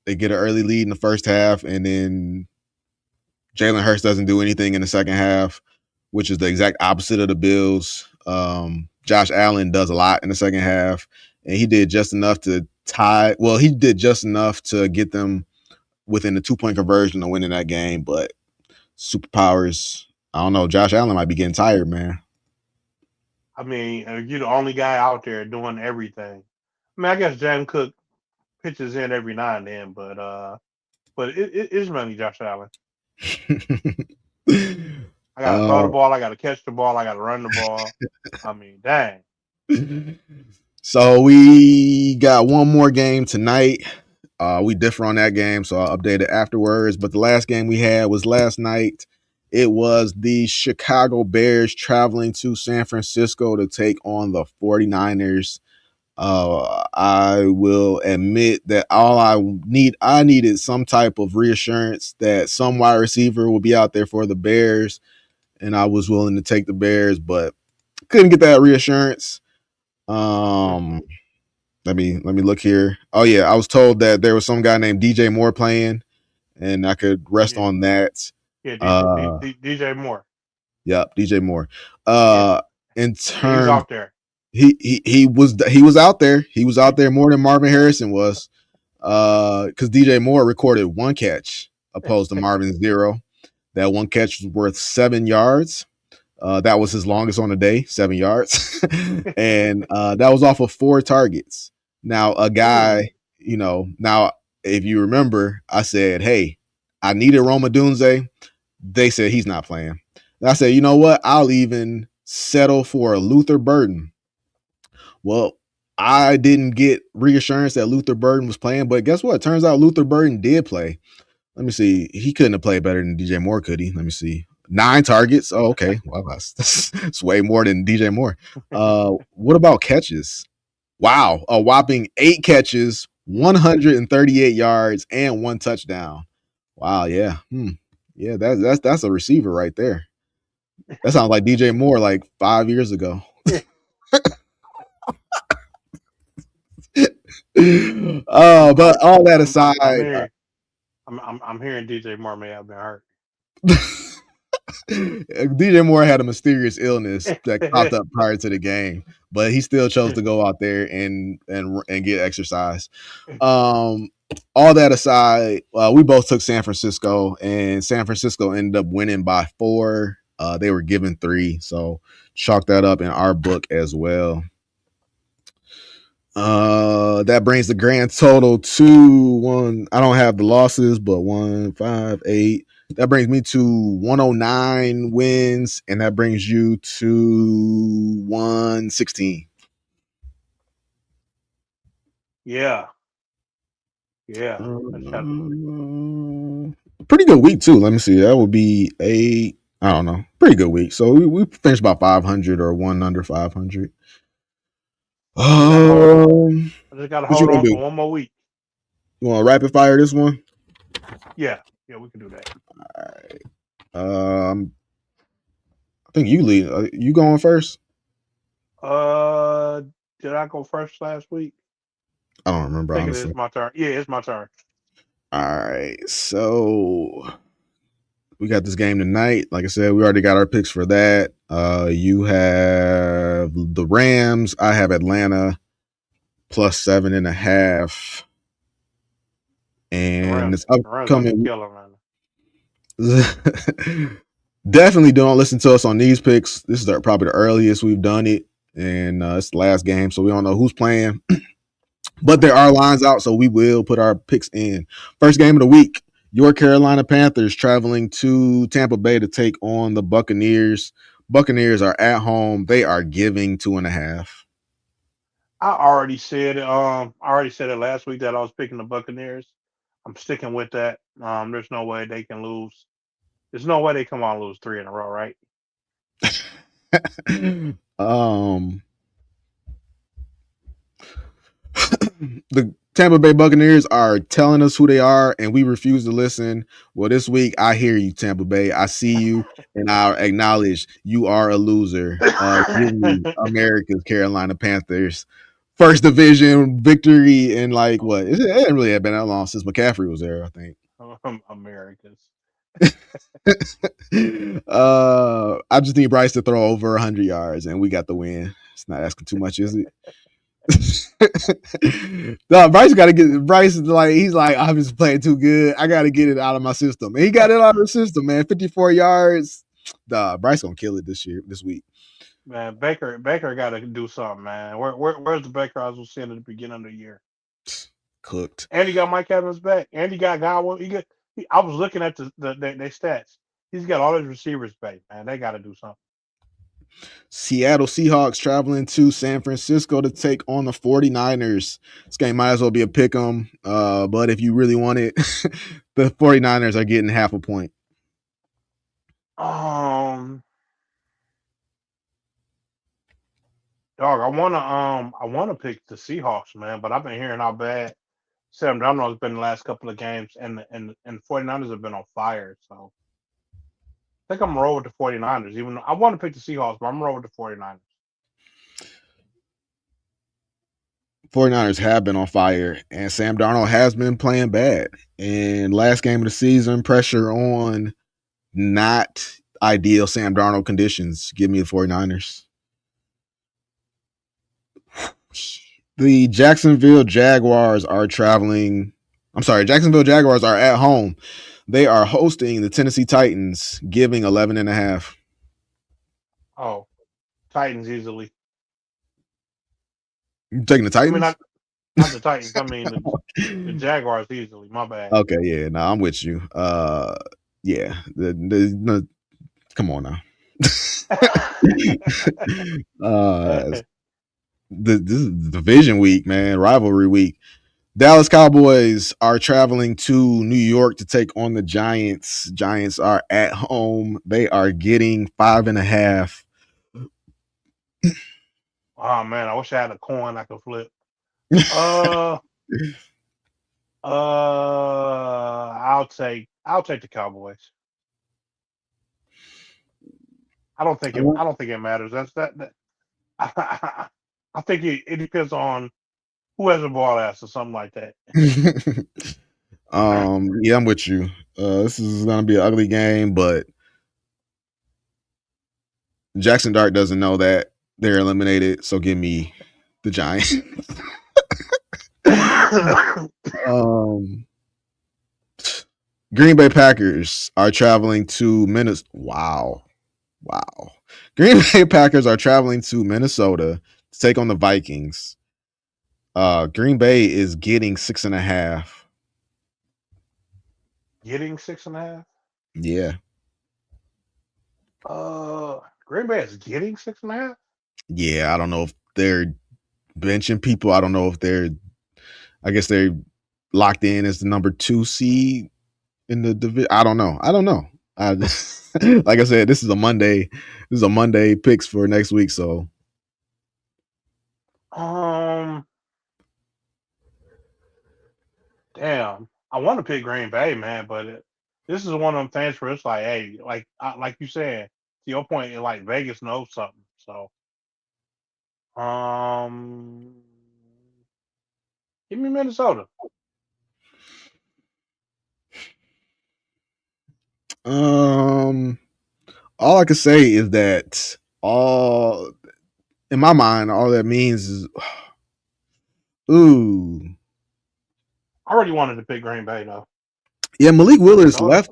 They get an early lead in the first half, and then Jalen Hurts doesn't do anything in the second half, which is the exact opposite of the Bills. Josh Allen does a lot in the second half, and he did just enough to tie. Well, he did just enough to get them within the 2-point conversion to winning that game. But superpowers, I don't know. Josh Allen might be getting tired, man. I mean, you're the only guy out there doing everything. I mean, I guess Jan Cook pitches in every now and then, but it's mainly Josh Allen. I got to throw the ball. I got to catch the ball. I got to run the ball. I mean, dang. So we got one more game tonight. We differ on that game, so I'll update it afterwards. But the last game we had was last night. It was the Chicago Bears traveling to San Francisco to take on the 49ers. I will admit that I needed some type of reassurance that some wide receiver will be out there for the Bears, and I was willing to take the Bears, but couldn't get that reassurance. Let me look here. Oh yeah, I was told that there was some guy named DJ Moore playing, and I could rest on that. Yeah, DJ Moore. Yep, DJ Moore. In terms, he's out there. he was out there. He was out there more than Marvin Harrison was. Because DJ Moore recorded one catch opposed to Marvin's 0. That one catch was worth 7 yards. That was his longest on the day, 7 yards. And that was off of 4 targets. Now, a guy, now if you remember, I said, hey, I needed Rome Odunze. They said he's not playing. And I said, you know what? I'll even settle for Luther Burden. Well, I didn't get reassurance that Luther Burden was playing, but guess what? Turns out Luther Burden did play. Let me see. He couldn't have played better than DJ Moore, could he? Let me see. 9 targets. Oh, okay. Well, that's way more than DJ Moore. What about catches? Wow. A whopping 8 catches, 138 yards, and 1 touchdown. Wow. Yeah. Yeah, that's a receiver right there. That sounds like DJ Moore like 5 years ago. But all that aside, I'm hearing DJ Moore may have been hurt. DJ Moore had a mysterious illness that popped up prior to the game, but he still chose to go out there and get exercise. All that aside, we both took San Francisco, and San Francisco ended up winning by 4. They were given 3, so chalk that up in our book as well. That brings the grand total to 1. I don't have the losses, but 1, 5, 8. That brings me to 109 wins, and that brings you to 116. Yeah. Pretty good week too. Let me see. That would be 8. I don't know. Pretty good week. So we finished about 500 or 1 under 500. I just gotta hold on for 1 more week. You want to rapid fire this one? Yeah, we can do that. All right. I think you lead. You going first? Did I go first last week? I don't remember. I think it is my turn. Yeah, it's my turn. All right. So we got this game tonight. Like I said, we already got our picks for that. You have the Rams. I have Atlanta plus 7.5. And it's upcoming. Definitely don't listen to us on these picks. This is probably the earliest we've done it, and it's the last game, so we don't know who's playing. But there are lines out, so we will put our picks in. First game of the week, your Carolina Panthers traveling to Tampa Bay to take on the Buccaneers. Buccaneers are at home. They are giving 2.5. I already said it last week that I was picking the Buccaneers. I'm sticking with that. There's no way they can lose. There's no way they come on and lose 3 in a row, right? The Tampa Bay Buccaneers are telling us who they are, and we refuse to listen. Well, this week, I hear you, Tampa Bay. I see you, and I acknowledge you are a loser. America's Carolina Panthers. First division victory in like what? It hadn't really been that long since McCaffrey was there, I think. America's. I just need Bryce to throw over 100 yards, and we got the win. It's not asking too much, is it? No, Bryce got to get. Bryce is like, he's like, I'm just playing too good. I got to get it out of my system, and he got it out of the system, man. 54 yards. Bryce gonna kill it this week. Man, Baker got to do something, man. Where's the Baker I was seeing at the beginning of the year? Cooked. And he got Mike Evans back, and he got Godwin. I was looking at their stats. He's got all his receivers back, man. They got to do something. Seattle Seahawks traveling to San Francisco to take on the 49ers. This game might as well be a pick 'em, but if you really want it, the 49ers are getting half a point. Dog, I wanna pick the Seahawks, man, but I've been hearing how bad Sam Darnold has been the last couple of games, and the 49ers have been on fire. So I think I'm gonna roll with the 49ers. Even though I want to pick the Seahawks, but I'm gonna roll with the 49ers. 49ers have been on fire, and Sam Darnold has been playing bad. And last game of the season, pressure on not ideal Sam Darnold conditions. Give me the 49ers. The Jacksonville Jaguars are traveling. I'm sorry, Jacksonville Jaguars are at home. They are hosting the Tennessee Titans, giving 11 and a half. Oh, Titans easily. You taking the I mean, Titans? not the Titans. I mean the Jaguars easily. My bad. Okay, yeah, no, I'm with you. Yeah, come on now. This is division week, man, rivalry week. Dallas Cowboys are traveling to New York to take on the Giants. Giants are at home. They are getting 5.5. Oh man, I wish I had a coin I could flip. Uh, I'll take the Cowboys. I don't think it matters. That I think it depends on who has the ball ass or something like that. Yeah, I'm with you. This is gonna be an ugly game, but Jackson Dart doesn't know that they're eliminated, so give me the Giants. um, Green Bay Packers are traveling to Minnesota. Wow. Green Bay Packers are traveling to Minnesota to take on the Vikings. Green Bay is getting 6.5. Getting 6.5. Yeah. Green Bay is getting 6.5. Yeah, I don't know if they're benching people. I don't know if I guess they're locked in as the number 2 seed in the division. I don't know. Like I said, this is a Monday. This is a Monday picks for next week. So, Damn, I want to pick Green Bay, man, but this is one of them things where it's like, hey, like you said, to your point, like Vegas knows something. So, um, give me Minnesota. all I can say is that all in my mind, all that means is, ooh, I already wanted to pick Green Bay though. yeah. Minnesota.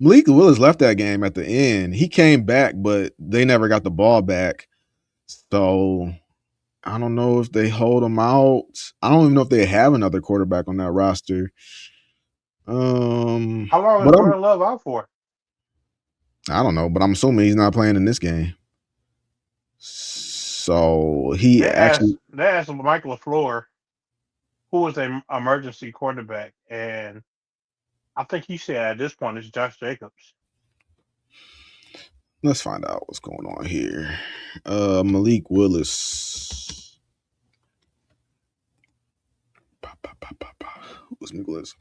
Malik Willis left that game at the end. He came back, but they never got the ball back. So I don't know if they hold him out. I don't even know if they have another quarterback on that roster. How long is But Jordan Love out for? I don't know, but I'm assuming he's not playing in this game. So he actually, They asked Mike LaFleur, who was the emergency quarterback, and I think he said at this point it's Josh Jacobs. let's find out what's going on here. Malik Willis. Who's Malik Willis?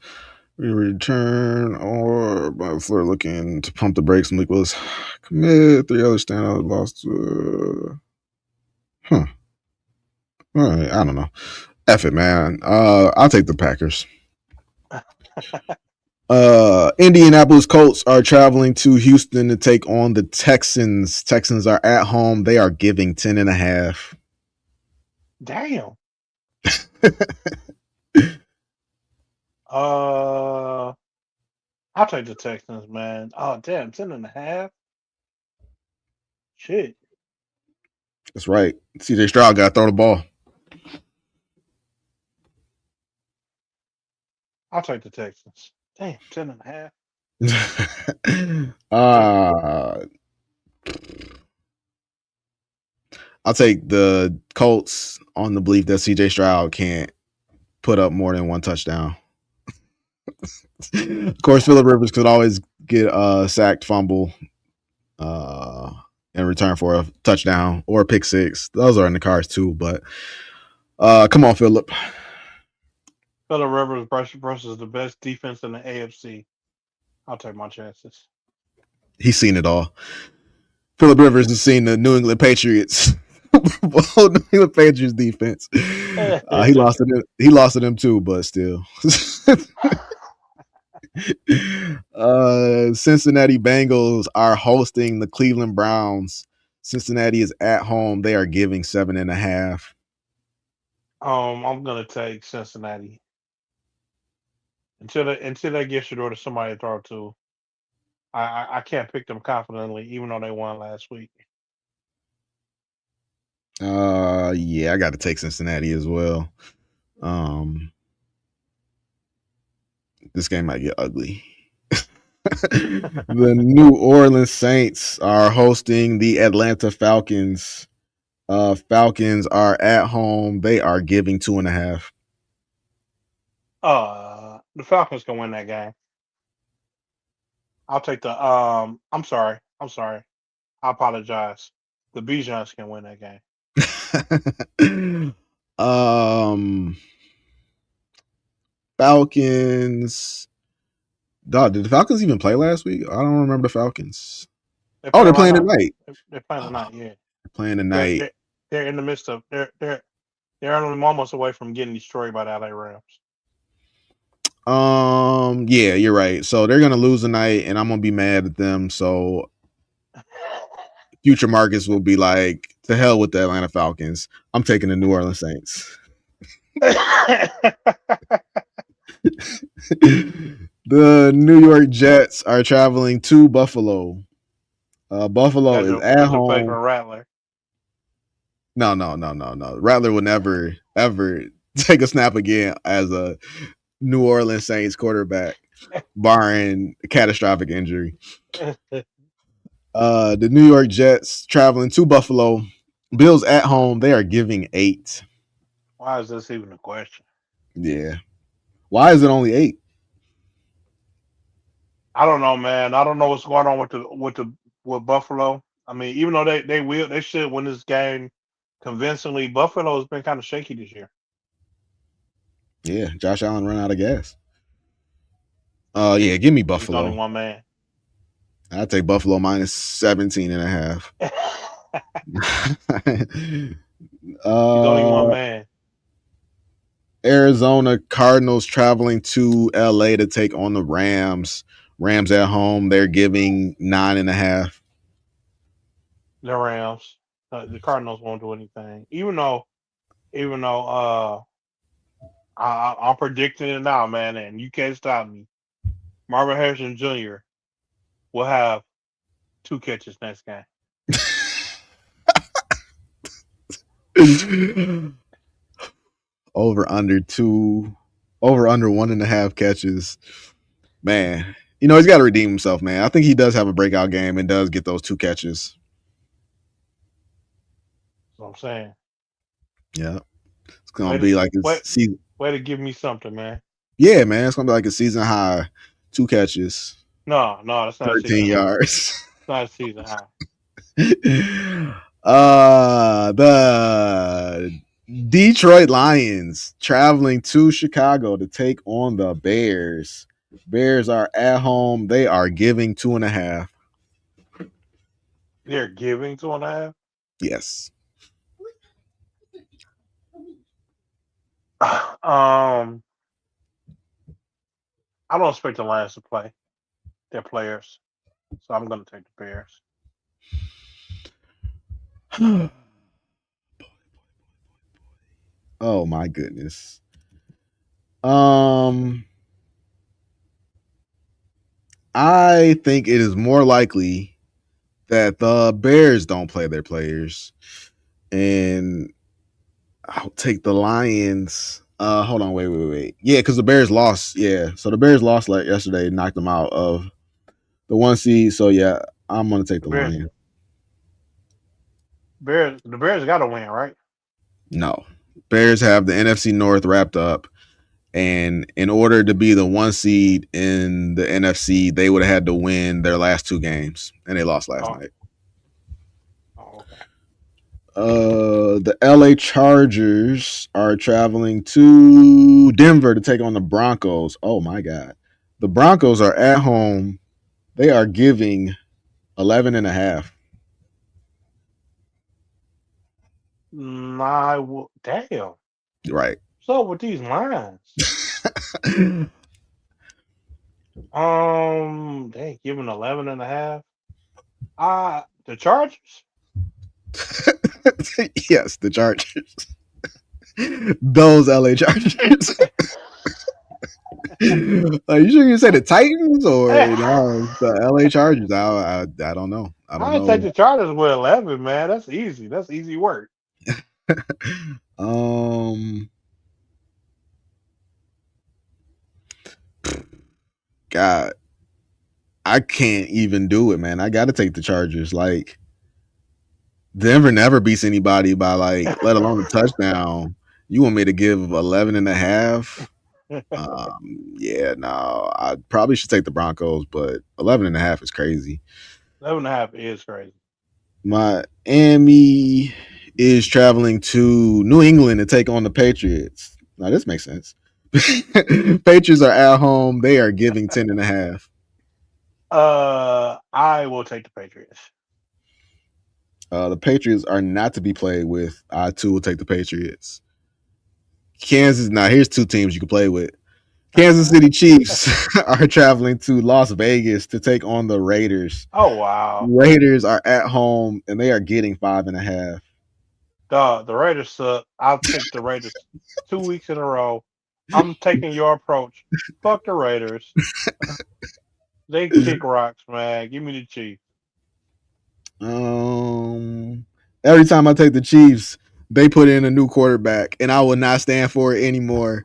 We return or by Fleur looking to pump the brakes. Malik Willis commit. 3 other standout lost. Huh. All right. I don't know. F it, man. I'll take the Packers. Indianapolis Colts are traveling to Houston to take on the Texans. Texans are at home. They are giving 10.5. Damn. I'll take the Texans, man. Oh damn, 10.5. Shit. That's right. CJ Stroud got to throw the ball. I'll take the Texans. Damn, 10.5. I'll take the Colts on the belief that CJ Stroud can't put up more than one touchdown. Of course, Phillip Rivers could always get a sacked fumble in return for a touchdown or a pick six. Those are in the cards too. But come on, Phillip. Phillip Rivers versus the best defense in the AFC. I'll take my chances. He's seen it all. Phillip Rivers has seen the New England Patriots. New England Patriots defense. He lost to them. He lost to them too, but still. Cincinnati Bengals are hosting the Cleveland Browns. Cincinnati is at home. They are giving 7.5. I'm gonna take Cincinnati until they get Shador to somebody to throw to. I can't pick them confidently, even though they won last week. Yeah, I got to take Cincinnati as well. Um, this game might get ugly. The New Orleans Saints are hosting the Atlanta Falcons. Falcons are at home. They are giving 2.5. The Falcons can win that game. I'll take the I'm sorry. I'm sorry. I apologize. The Bijan can win that game. um, Falcons. Dog, did the Falcons even play last week? I don't remember the Falcons. They're Oh, they're playing right playing now. tonight. They're playing Oh, tonight. Yeah, they're playing they're tonight. they're, they're in the midst of they're only moments away from getting destroyed by the LA Rams. Yeah, you're right. So they're gonna lose tonight, and I'm gonna be mad at them. So future Marcus will be like, to hell with the Atlanta Falcons. I'm taking the New Orleans Saints. The New York Jets are traveling to Buffalo. Buffalo is at That's your home. favorite Rattler. No. Rattler will never, ever take a snap again as a New Orleans Saints quarterback, barring a catastrophic injury. The New York Jets traveling to Buffalo. Bills at home. They are giving 8. Why is this even a question? Yeah. Why is it only 8? I don't know, man. I don't know what's going on with Buffalo. I mean, even though they should win this game convincingly, Buffalo has been kind of shaky this year. Yeah. Josh Allen run out of gas. Yeah, give me He's only Buffalo. one man. I take Buffalo minus 17.5. He's only one man. Arizona Cardinals traveling to LA to take on the Rams. Rams at home. They're giving 9.5. The Rams, the Cardinals won't do anything. Even though I'm predicting it now, man, and you can't stop me. Marvin Harrison Jr. will have 2 catches next game. over under 2, over under 1.5 catches. Man, he's got to redeem himself, man. I think he does have a breakout game and does get those 2 catches. That's what I'm saying. Yeah. It's going to be like his season. Way to give me something, man. Yeah, man. It's going to be like a season high. 2 catches. No, that's not a 13 season yards. High. It's not a season high. The Detroit Lions traveling to Chicago to take on the Bears. Bears are at home. They are giving 2.5. They're giving 2.5. Yes. I don't expect the Lions to play their players, so I'm going to take the Bears. Oh my goodness. I think it is more likely that the Bears don't play their players, and I'll take the Lions. Hold on, wait. Yeah, because the Bears lost. Yeah, so the Bears lost like yesterday, knocked them out of the 1 seed. So yeah, I'm gonna take the Lions. The Bears got to win, right? No, Bears have the NFC North wrapped up, and in order to be the 1 seed in the NFC, they would have had to win their last 2 games, and they lost last night. Oh, okay. The LA Chargers are traveling to Denver to take on the Broncos. Oh my God. The Broncos are at home. They are giving 11.5. Damn. Right. What's up with these lines? They giving 11.5. The Chargers. Yes, the Chargers. Those LA Chargers. Like, you sure you say the Titans or no, the LA Chargers? I don't know. I don't I take know. the Chargers with 11, man. That's easy. That's easy work. um, God, I can't even do it, man. I got to take the Chargers. Like, Denver never beats anybody by like, let alone a touchdown. You want me to give 11 and a half? Yeah, no, I probably should take the Broncos, but 11 and a half is crazy. 11.5 is crazy. Miami is traveling to New England to take on the Patriots. Now this makes sense. Patriots are at home. They are giving 10 and a half. I will take the Patriots. The Patriots are not to be played with. I too will take the Patriots. Kansas. Now here's two teams you can play with. Kansas City Chiefs are traveling to Las Vegas to take on the Raiders. Oh wow. Raiders are at home and they are getting 5.5. The Raiders suck. I'll take the Raiders 2 weeks in a row. I'm taking your approach. Fuck the Raiders. They kick rocks, man. Give me the Chiefs. Every time I take the Chiefs, they put in a new quarterback, and I will not stand for it anymore.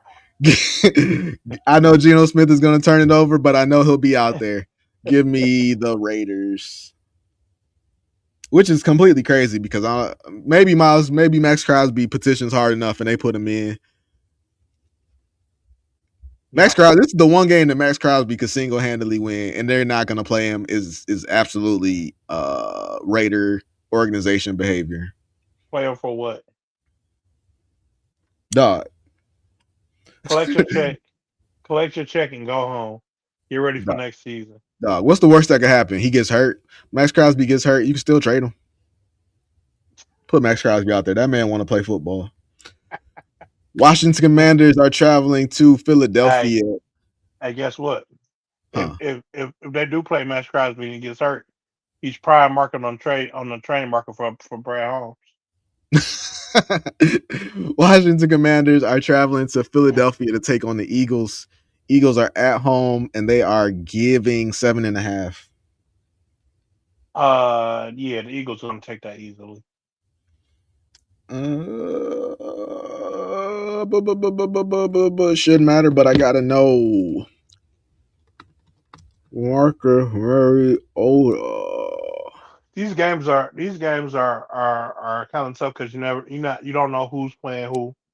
I know Geno Smith is going to turn it over, but I know he'll be out there. Give me the Raiders, which is completely crazy because maybe Max Crosby petitions hard enough, and they put him in. Max Crosby, this is the one game that Max Crosby could single handedly win, and they're not going to play him. Is absolutely Raider organization behavior. Play him for what? Dog. Collect your check. Collect your check and go home. Get ready for next season. Dog. What's the worst that could happen? He gets hurt. Max Crosby gets hurt. You can still trade him. Put Max Crosby out there. That man want to play football. Washington Commanders are traveling to Philadelphia. Hey, guess what? Huh. If they do play Max Crosby and he gets hurt, he's prime market on the trade market for Brad Holmes. Washington Commanders are traveling to Philadelphia to take on the Eagles. Eagles are at home and they are giving 7.5. Yeah, the Eagles are gonna take that easily. Shouldn't matter, but I gotta know. Marker very old. These games are kind of tough because you don't know who's playing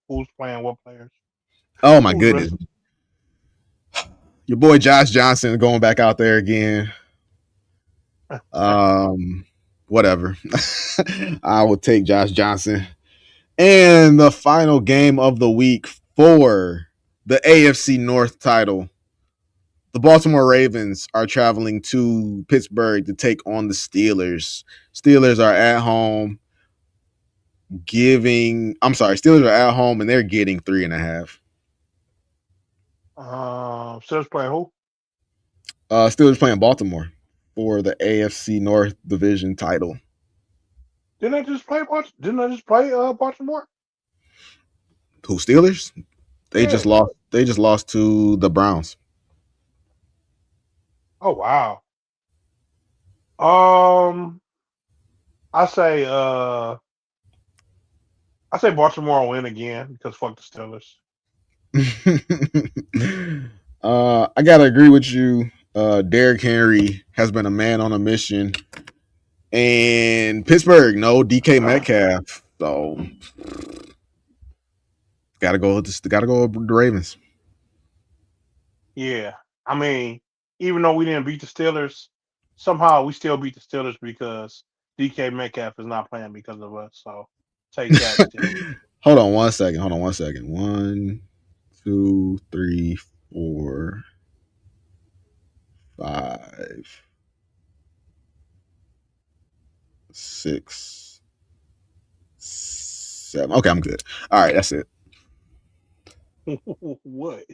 who's playing what players. Oh my goodness. Your boy Josh Johnson going back out there again. Whatever. I will take Josh Johnson. And the final game of the week for the AFC North title. The Baltimore Ravens are traveling to Pittsburgh to take on the Steelers. Steelers are at home Steelers are at home and they're getting 3.5. Steelers playing who? Steelers playing Baltimore for the AFC North Division title. Didn't I just play Baltimore? Who, Steelers? They just lost. They just lost to the Browns. Oh wow. I say Baltimore will win again because fuck the Steelers. I gotta agree with you. Derrick Henry has been a man on a mission, and Pittsburgh, no DK Metcalf, so gotta go with the Ravens. Yeah, I mean, even though we didn't beat the Steelers, somehow we still beat the Steelers because DK Metcalf is not playing because of us. So take that. Hold on one second. 1, 2, 3, 4, 5, 6, 7. Okay, I'm good. All right, that's it. What?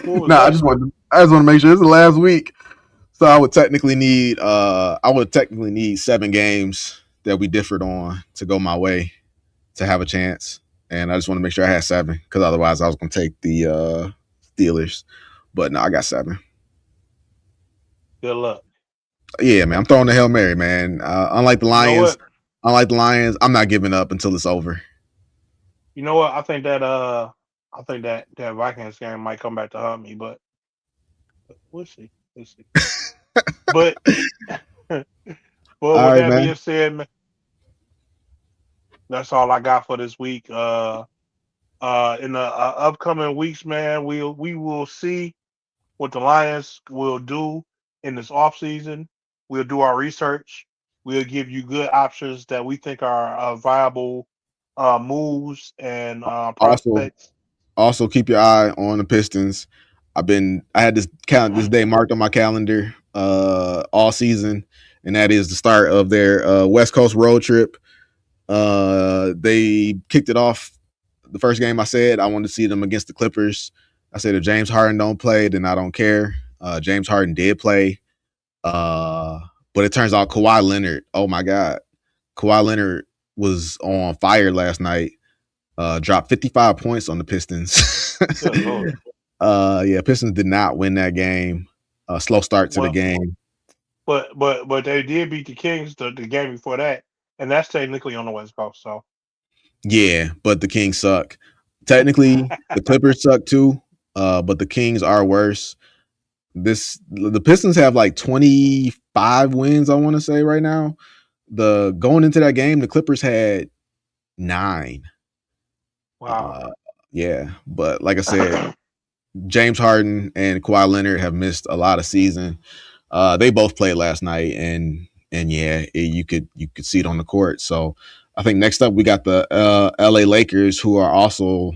No, I just want to make sure this is the last week. So I would technically need 7 games that we differed on to go my way to have a chance. and I just want to make sure I had 7 because otherwise I was going to take the Steelers. But no, I got 7. Good luck. Yeah, man, I'm throwing the Hail Mary, man. You know what? Unlike the Lions, I'm not giving up until it's over. You know what? I think that Vikings game might come back to haunt me, but we'll see. We'll see. But All with right, that man. being said, man, that's all I got for this week. In the upcoming weeks, man, we will see what the Lions will do in this off season. We'll do our research. We'll give you good options that we think are viable moves and Also, prospects. also keep your eye on the Pistons. I had this day marked on my calendar all season, and that is the start of their West Coast road trip. They kicked it off the first game. I said I wanted to see them against the Clippers. I said if James Harden don't play, then I don't care. James Harden did play, uh, but it turns out Kawhi Leonard. Oh my God, Kawhi Leonard was on fire last night. Dropped 55 points on the Pistons. Good lord. Yeah, Pistons did not win that game. Slow start to the Well, game. but they did beat the Kings the game before that, and that's technically on the West Coast. So Yeah, but the Kings suck. Technically, the Clippers suck too, but the Kings are worse. The Pistons have like 25 wins, I want to say right now. The going into that game, the Clippers had 9. wow. Uh, yeah, but like I said, James Harden and Kawhi Leonard have missed a lot of season. They both played last night, and yeah, you could see it on the court. So I think next up we got the L.A. Lakers, who are also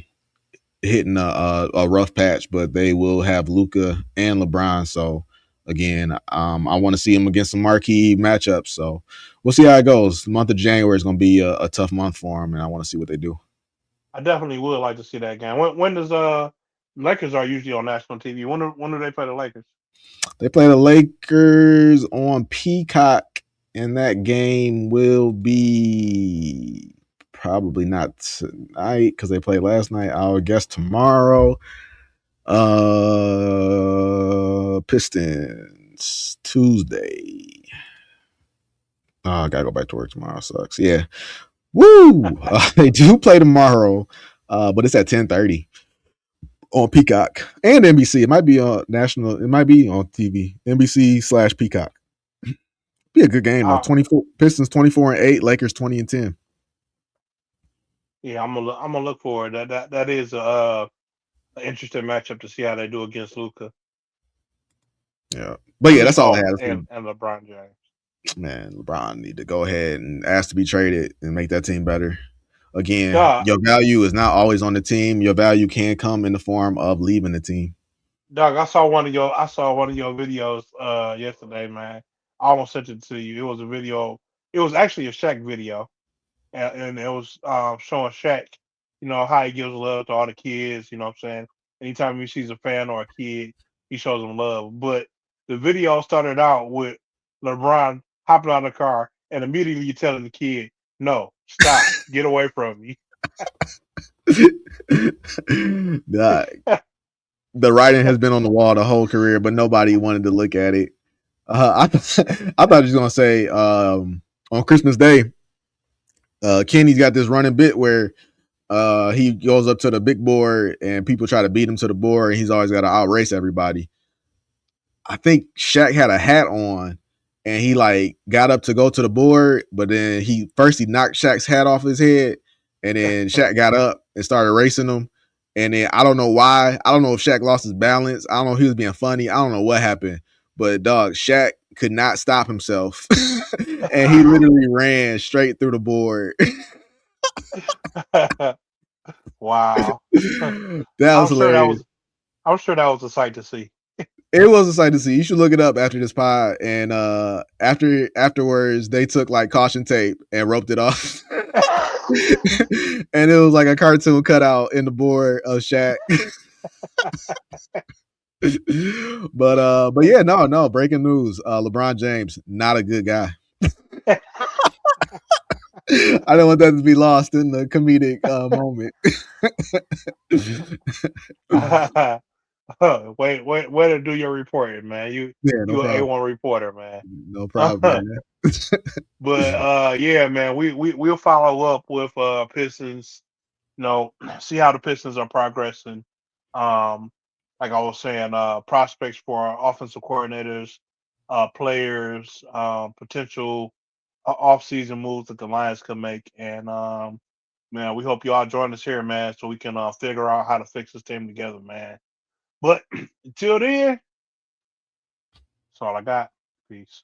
hitting a rough patch, but they will have Luka and LeBron. So again, I want to see them against some marquee matchups. So we'll see how it goes. The month of January is going to be a tough month for them, and I want to see what they do. I definitely would like to see that game. When does Lakers are usually on national TV? When do they play the Lakers? They play the Lakers on Peacock, and that game will be probably not tonight because they played last night. I would guess tomorrow. Pistons Tuesday. Oh, I gotta go back to work tomorrow. Sucks. Yeah. Woo! They do play tomorrow, but it's at 10:30 on Peacock and NBC. It might be on national. It might be on TV. NBC/Peacock. Be a good game though. Uh, 24 Pistons 24-8, Lakers 20-10. yeah, I'm gonna look for it. That is an interesting matchup to see how they do against Luca. Yeah. But yeah, that's all I have. And LeBron James. Man, LeBron need to go ahead and ask to be traded and make that team better. Again, Dog, your value is not always on the team. Your value can come in the form of leaving the team. dog, I saw one of your videos yesterday, man. I almost sent it to you. It was a video. It was actually a Shaq video, and it was showing Shaq, how he gives love to all the kids. You know what I'm saying? Anytime he sees a fan or a kid, he shows them love. But the video started out with LeBron hopping out of the car and immediately telling the kid, "No, stop, get away from me." The writing has been on the wall the whole career, but nobody wanted to look at it. I thought he was gonna say on Christmas Day, Kenny's got this running bit where he goes up to the big board and people try to beat him to the board, and he's always got to outrace everybody. I think Shaq had a hat on, and he like got up to go to the board, but then he knocked Shaq's hat off his head, and then Shaq got up and started racing him. And then I don't know why. I don't know if Shaq lost his balance. I don't know if he was being funny. I don't know what happened. But dog, Shaq could not stop himself. And he literally ran straight through the board. Wow. That was I'm sure that hilarious. was I'm sure that was a sight to see. It was a sight to see. You should look it up after this pod. And afterwards, they took like caution tape and roped it off. And it was like a cartoon cutout in the board of Shaq. But yeah, no, breaking news. LeBron James, not a good guy. I don't want that to be lost in the comedic moment. Wait to do your reporting, man. Yeah, no You an problem. A1 reporter, man. No problem, man. But yeah, man, we'll follow up with Pistons. See how the Pistons are progressing. Um, like I was saying, prospects for our offensive coordinators, players, potential off-season moves that the Lions could make, and man, we hope you all join us here, man, so we can figure out how to fix this team together, man. But until then, that's all I got. Peace.